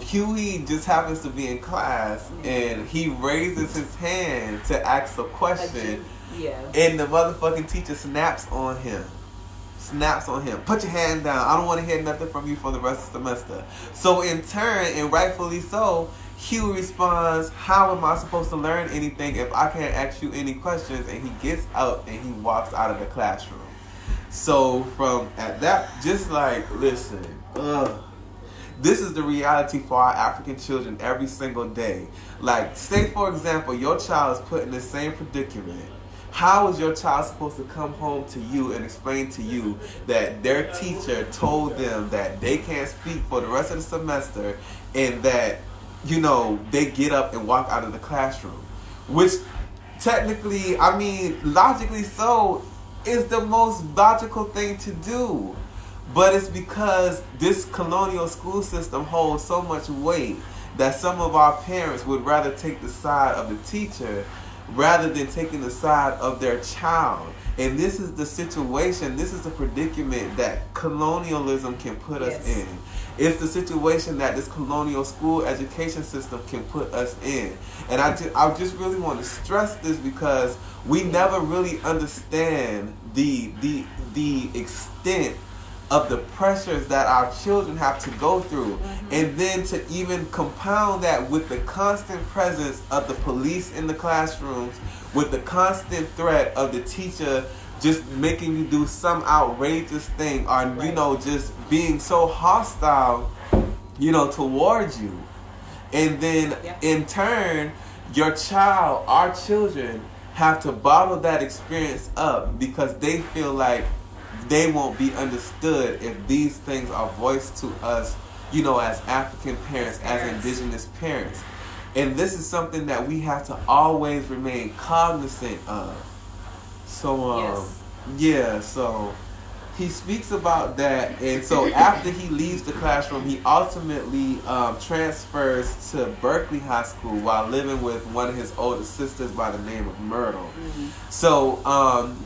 Huey just happens to be in class, and he raises his hand to ask a question, and the motherfucking teacher snaps on him. Put your hand down. I don't want to hear nothing from you for the rest of the semester. So in turn, and rightfully so, Huey responds, how am I supposed to learn anything if I can't ask you any questions? And he gets up and he walks out of the classroom. So from at that, just like, listen, this is the reality for our African children every single day. Like, say for example, your child is put in the same predicament. How is your child supposed to come home to you and explain to you that their teacher told them that they can't speak for the rest of the semester, and that, you know, they get up and walk out of the classroom? Which technically, I mean, logically so, is the most logical thing to do. But it's because this colonial school system holds so much weight that some of our parents would rather take the side of the teacher rather than taking the side of their child. And this is the situation, this is the predicament that colonialism can put us in. It's the situation that this colonial school education system can put us in. And I just really want to stress this, because we never really understand the extent of the pressures that our children have to go through. And then to even compound that with the constant presence of the police in the classrooms, with the constant threat of the teacher just making you do some outrageous thing, or you know, just being so hostile, you know, towards you. And then in turn, your child, our children, have to bottle that experience up because they feel like they won't be understood if these things are voiced to us, you know, as African parents, as indigenous parents. And this is something that we have to always remain cognizant of. So, so he speaks about that. And so after he leaves the classroom, he ultimately transfers to Berkeley High School while living with one of his older sisters by the name of Myrtle. So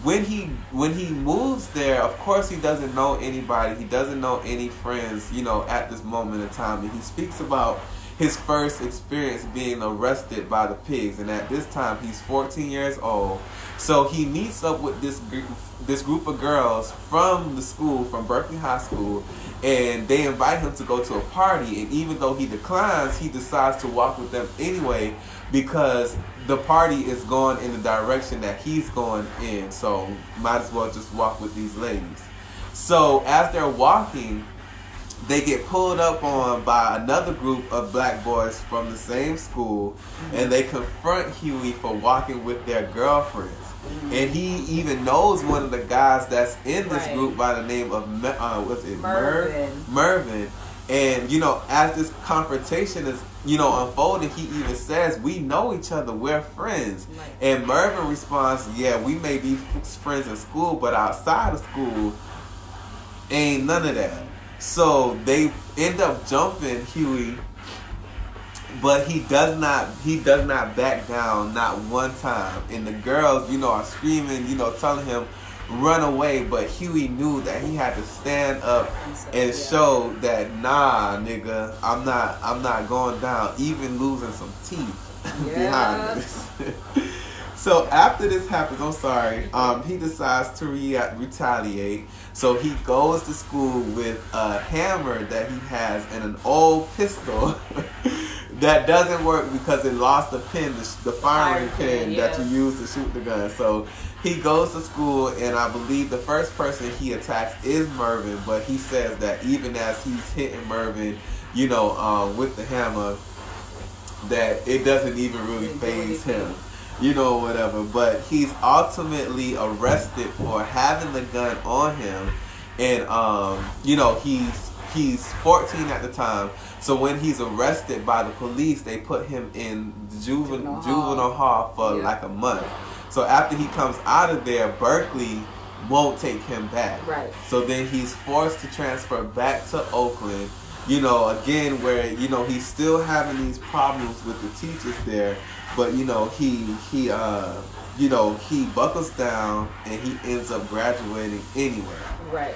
when he moves there, of course he doesn't know anybody. He doesn't know any friends, you know, at this moment in time. And he speaks about his first experience being arrested by the pigs. And at this time, he's 14 years old. So he meets up with this group of girls from the school, from Berkeley High School, and they invite him to go to a party. And even though he declines, he decides to walk with them anyway because the party is going in the direction that he's going in. So might as well just walk with these ladies. So as they're walking, they get pulled up on by another group of black boys from the same school, and they confront Huey for walking with their girlfriends. And he even knows one of the guys that's in this group by the name of Mervin. And as this confrontation is unfolding, he even says, "We know each other, we're friends." And Mervin responds, "Yeah, we may be friends in school, but outside of school ain't none of that." So they end up jumping Huey, but he does not back down, not one time. And the girls, are screaming, telling him run away. But Huey knew that he had to stand up and show that, nah, nigga, I'm not going down, even losing some teeth behind this. So after this happens, he decides to retaliate. So he goes to school with a hammer that he has and an old pistol that doesn't work because it lost the pin, the firing pin that you use to shoot the gun. So he goes to school, and I believe the first person he attacks is Mervin, but he says that even as he's hitting Mervin, with the hammer, that it doesn't even really faze him. Whatever. But he's ultimately arrested for having the gun on him, and he's 14 at the time. So when he's arrested by the police, they put him in juvenile hall for like a month. So after he comes out of there, Berkeley won't take him back. Right. So then he's forced to transfer back to Oakland. Again, where he's still having these problems with the teachers there. But he buckles down and he ends up graduating anyway. Right.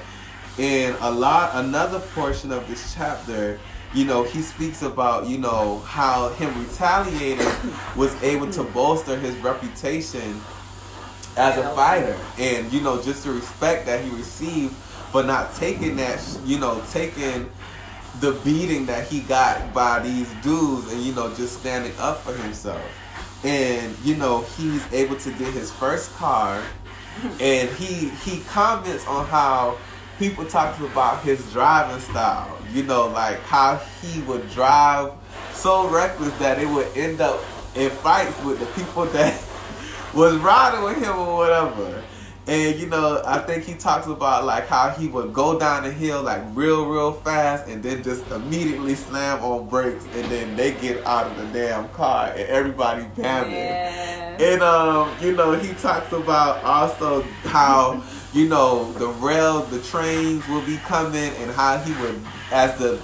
And another portion of this chapter, he speaks about how him retaliating was able to bolster his reputation as a fighter, and just the respect that he received for not taking that taking the beating that he got by these dudes, and just standing up for himself. And he's able to get his first car, and he comments on how people talk about his driving style, like how he would drive so reckless that it would end up in fights with the people that was riding with him or whatever. And I think he talks about like how he would go down the hill like real fast, and then just immediately slam on brakes, and then they get out of the damn car and everybody panicking. And he talks about also how the trains will be coming, and how he would as the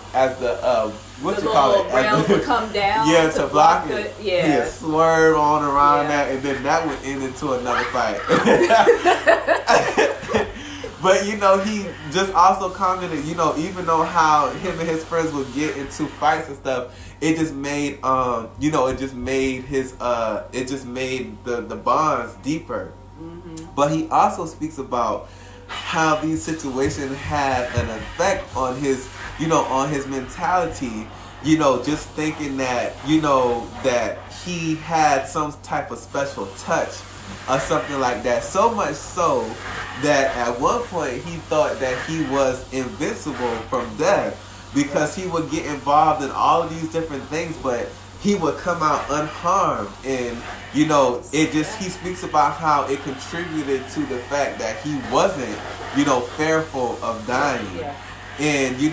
rails would come down to block it. He'd swerve on around that, and then that would end into another fight. But he just also commented, even though how him and his friends would get into fights and stuff, it just made the bonds deeper. Mm-hmm. But he also speaks about how these situations had an effect on his mentality, just thinking that, that he had some type of special touch or something like that. So much so that at one point he thought that he was invincible from death, because he would get involved in all of these different things, but he would come out unharmed. And he speaks about how it contributed to the fact that he wasn't fearful of dying. And he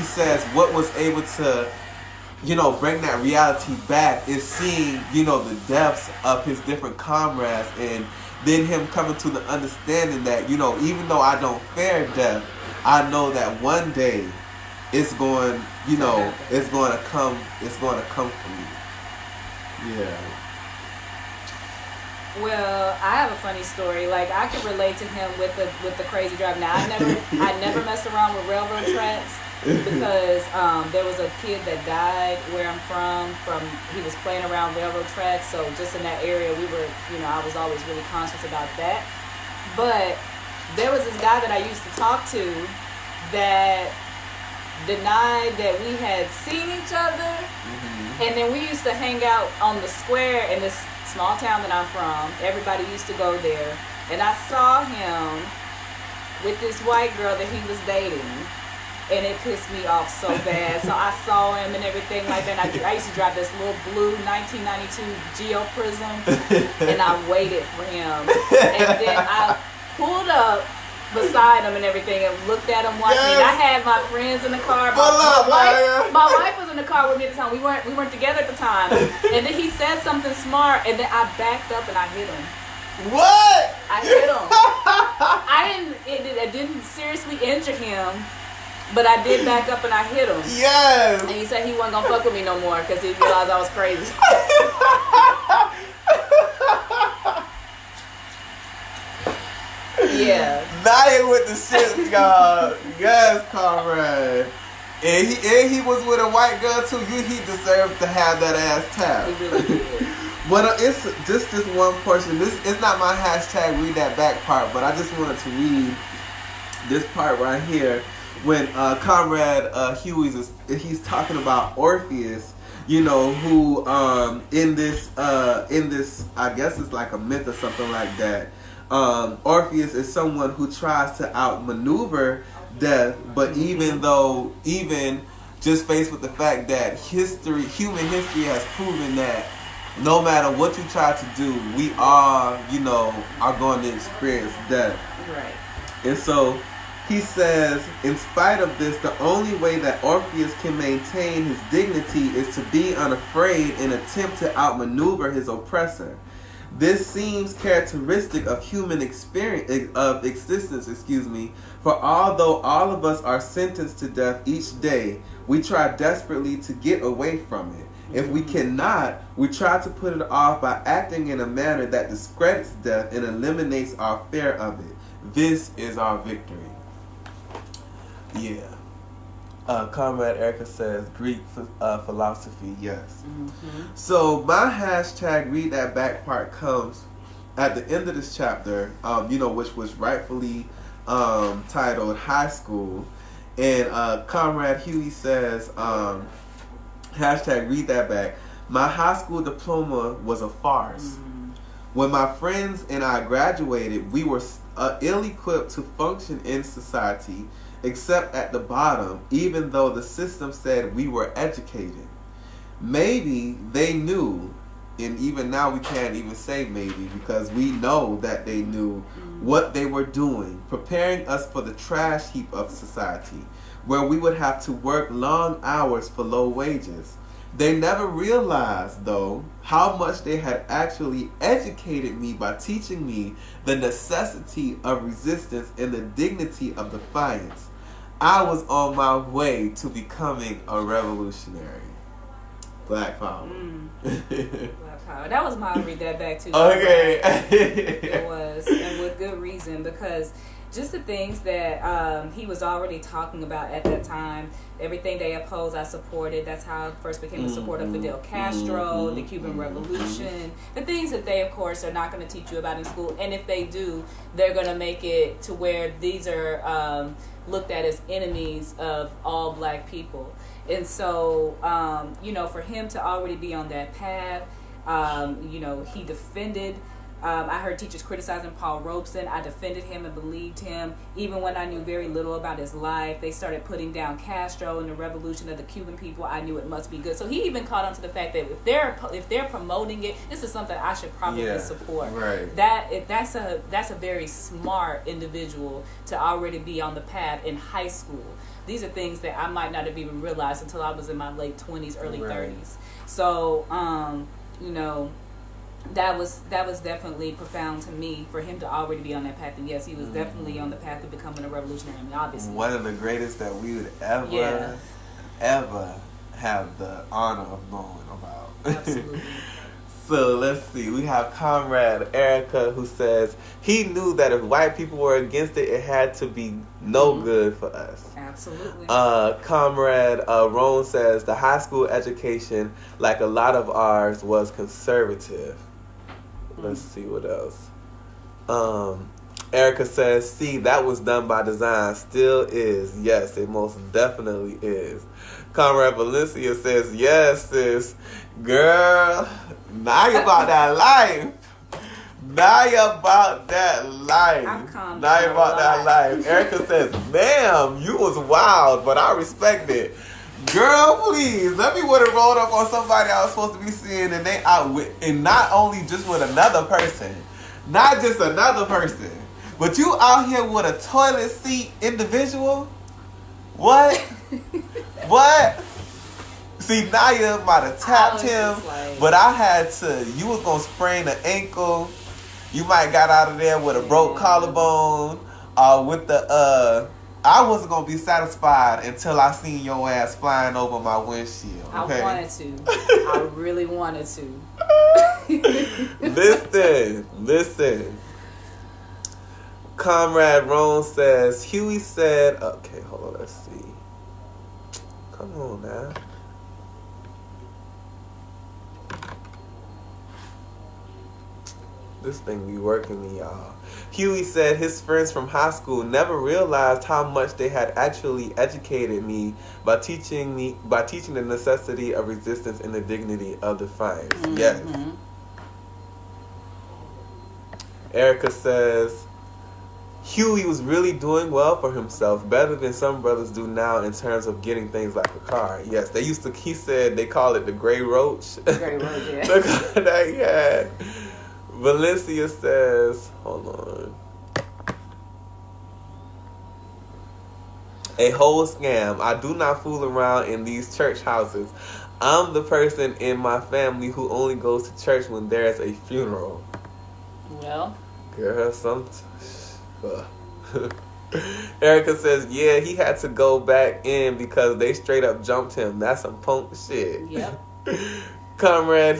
says what was able to bring that reality back is seeing the depths of his different comrades, and then him coming to the understanding that even though I don't fear death, I know that one day it's going to come for me. Yeah. Well, I have a funny story. Like, I could relate to him with the crazy drive. Now, I never messed around with railroad tracks, because there was a kid that died where I'm from he was playing around railroad tracks. So just in that area, we were, I was always really conscious about that. But there was this guy that I used to talk to that denied that we had seen each other. And then we used to hang out on the square in this small town that I'm from. Everybody used to go there. And I saw him with this white girl that he was dating. And it pissed me off so bad. So I saw him and everything like that. I used to drive this little blue 1992 Geo Prism. And I waited for him. And then I pulled up beside him and everything and looked at him watching me. And I had my friends in the car. My wife was in the car with me at the time. We weren't together at the time. And then he said something smart, and then I backed up and I hit him. What? I hit him. I didn't seriously injure him, but I did back up and I hit him. Yes. And he said he wasn't gonna fuck with me no more because he realized I was crazy. Yeah. Dying with the shit, God. Yes, comrade. And he was with a white girl too. He deserved to have that ass tapped. He really did. But it's just this one portion. It's not my hashtag read that back part, but I just wanted to read this part right here when comrade he's talking about Orpheus, who in this I guess it's like a myth or something like that. Orpheus is someone who tries to outmaneuver death, but even just faced with the fact that human history has proven that no matter what you try to do, we are going to experience death. Right. And so he says, in spite of this, the only way that Orpheus can maintain his dignity is to be unafraid and attempt to outmaneuver his oppressor. This seems characteristic of human existence, for although all of us are sentenced to death each day, we try desperately to get away from it. If we cannot, we try to put it off by acting in a manner that discredits death and eliminates our fear of it. This is our victory. Yeah. Comrade Erica says Greek philosophy, yes. So my hashtag read that back part comes at the end of this chapter, which was rightfully titled High School. And Comrade Huey says, hashtag read that back. My high school diploma was a farce. When my friends and I graduated, we were ill-equipped to function in society, except at the bottom, even though the system said we were educated. Maybe they knew, and even now we can't even say maybe, because we know that they knew what they were doing, preparing us for the trash heap of society, where we would have to work long hours for low wages. They never realized, though, how much they had actually educated me by teaching me the necessity of resistance and the dignity of defiance. I was on my way to becoming a revolutionary. Black Power. Black Power. That was my read that back too. Okay. It was, and with good reason, because just the things that he was already talking about at that time, everything they opposed, I supported. That's how I first became a supporter of Fidel Castro, the Cuban Revolution, the things that they, of course, are not going to teach you about in school. And if they do, they're going to make it to where these are looked at as enemies of all black people. And so, for him to already be on that path, he defended. I heard teachers criticizing Paul Robeson. I defended him and believed him. Even when I knew very little about his life, they started putting down Castro and the revolution of the Cuban people. I knew it must be good. So he even caught on to the fact that if they're promoting it, this is something I should probably support. Right. That's a very smart individual to already be on the path in high school. These are things that I might not have even realized until I was in my late 20s, early 30s. So, that was definitely profound to me for him to already be on that path. And yes, he was definitely on the path to becoming a revolutionary. I mean, obviously, one of the greatest that we would ever have the honor of knowing about. Absolutely. So let's see. We have Comrade Erica who says he knew that if white people were against it, it had to be no good for us. Absolutely. Comrade Roan says the high school education, like a lot of ours, was conservative. Let's see what else. Erica says, see, that was done by design. Still is. Yes, it most definitely is. Comrade Valencia says, yes, sis. Girl, now you about that life. Now you about that life. Now you about that life. Erica says, ma'am, you was wild, but I respect it. Girl, please, let me would have rolled up on somebody I was supposed to be seeing and they out with, and not only just with another person. Not just another person. But you out here with a toilet seat individual? What? What? See, Naya might have tapped him, but I had to. You was going to sprain an ankle. You might got out of there with a broke collarbone. With the, I wasn't going to be satisfied until I seen your ass flying over my windshield. Okay? I wanted to. I really wanted to. Listen. Comrade Roan says, Huey said, okay, hold on, let's see. Come on now. This thing be working me, y'all. Huey said his friends from high school never realized how much they had actually educated me by teaching the necessity of resistance and the dignity of defiance. Mm-hmm. Yes. Erica says, Huey was really doing well for himself, better than some brothers do now in terms of getting things like a car. Yes, they used to, he said they call it the gray roach. The gray roach, yeah. The car that he had. Valencia says, hold on. A whole scam. I do not fool around in these church houses. I'm the person in my family who only goes to church when there's a funeral. Well. Girl, Erica says, yeah, he had to go back in because they straight up jumped him. That's some punk shit. Yep. Comrade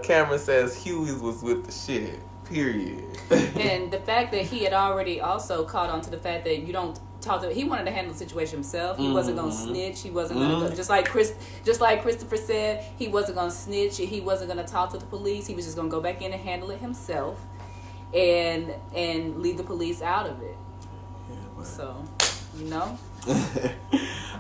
Cameron says Huey was with the shit. Period. And the fact that he had already also caught on to the fact that you don't talk to, he wanted to handle the situation himself. He wasn't gonna snitch. He wasn't gonna just like Christopher said, he wasn't gonna snitch. He wasn't gonna talk to the police. He was just gonna go back in and handle it himself. And leave the police out of it. Yeah, so, you know.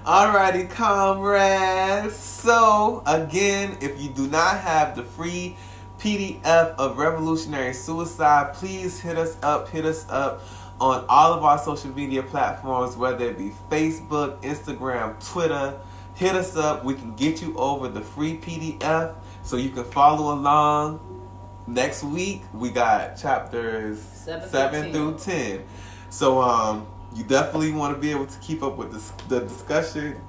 Alrighty, comrades. So, again, if you do not have the free PDF of Revolutionary Suicide, please hit us up on all of our social media platforms, whether it be Facebook, Instagram, Twitter. Hit us up. We can get you over the free PDF so you can follow along. Next week, we got chapters 7 through 10. So, you definitely want to be able to keep up with the discussion.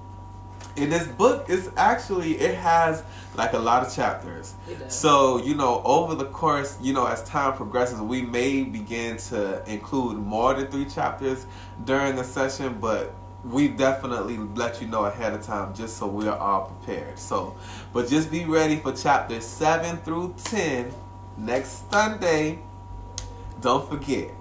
In this book, it has like a lot of chapters. It does. So, over the course, as time progresses, we may begin to include more than 3 chapters during the session, but we definitely let you know ahead of time just so we're all prepared. So, but just be ready for chapters 7 through 10 next Sunday. Don't forget.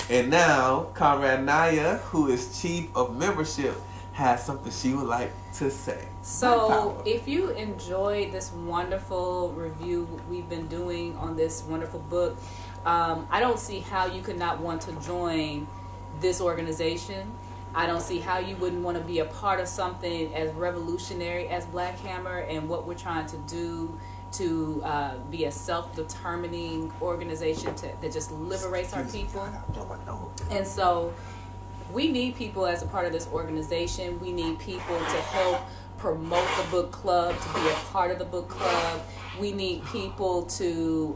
And now, Comrade Naya, who is Chief of Membership, has something she would like to say. So, if you enjoyed this wonderful review we've been doing on this wonderful book, I don't see how you could not want to join this organization. I don't see how you wouldn't want to be a part of something as revolutionary as Black Hammer and what we're trying to do to be a self-determining organization that just liberates our people. And so we need people as a part of this organization. We need people to help promote the book club, to be a part of the book club. We need people to,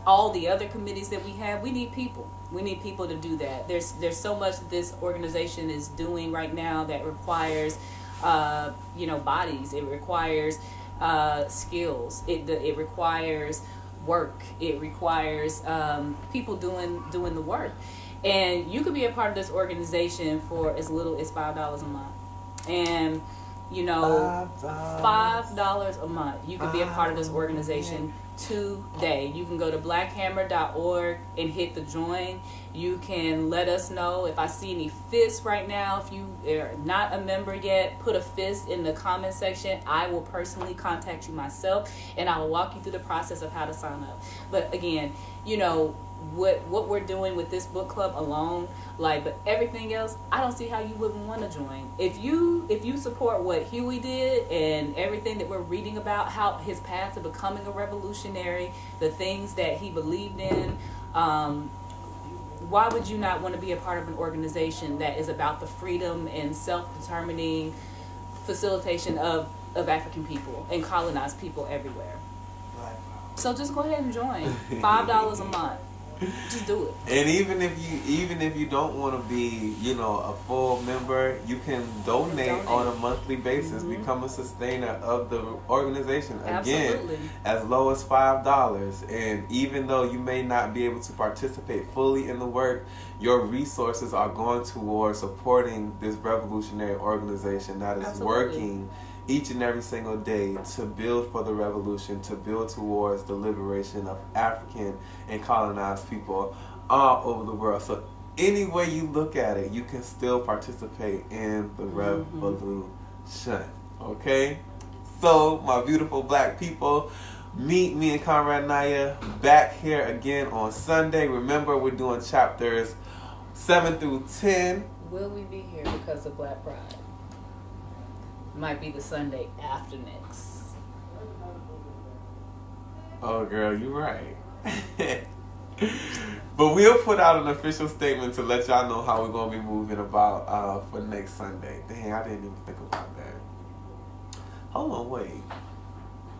all the other committees that we have, we need people. We need people to do that. There's so much that this organization is doing right now that requires, bodies. It requires skills. It requires work. It requires people doing the work. And you could be a part of this organization for as little as $5 a month. And You know, $5 a month. You can be a part of this organization today. You can go to blackhammer.org and hit the join. You can let us know. If I see any fists right now, if you are not a member yet, put a fist in the comment section. I will personally contact you myself, and I will walk you through the process of how to sign up. But again, you know, what we're doing with this book club alone, like, but everything else, I don't see how you wouldn't want to join. If you support what Huey did and everything that we're reading about, how his path to becoming a revolutionary, the things that he believed in, why would you not want to be a part of an organization that is about the freedom and self-determining facilitation of African people and colonized people everywhere? So just go ahead and join. $5 a month. Just do it. And even if you don't want to be, you know, a full member, you can donate on a monthly basis. Become a sustainer of the organization. Again, absolutely, as low as $5. And even though you may not be able to participate fully in the work, your resources are going towards supporting this revolutionary organization that is working each and every single day to build for the revolution, to build towards the liberation of African and colonized people all over the world. So any way you look at it, you can still participate in the revolution. Okay? So, my beautiful black people, meet me and Conrad Naya back here again on Sunday. Remember, we're doing chapters 7 through 10. Will we be here because of Black Pride? Might be the Sunday after next. Oh, girl, you're right. But we'll put out an official statement to let y'all know how we're going to be moving about for next Sunday. Dang, I didn't even think about that. Hold on, wait.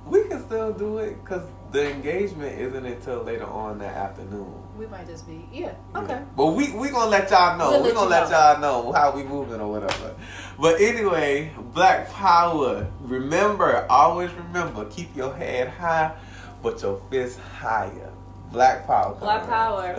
We can still do it because the engagement isn't until later on that afternoon. We might just be, okay. But we gonna let y'all know. We're gonna let y'all know how we moving or whatever. But anyway, Black Power. Remember, always remember, keep your head high, but your fist higher. Black Power. Black Power.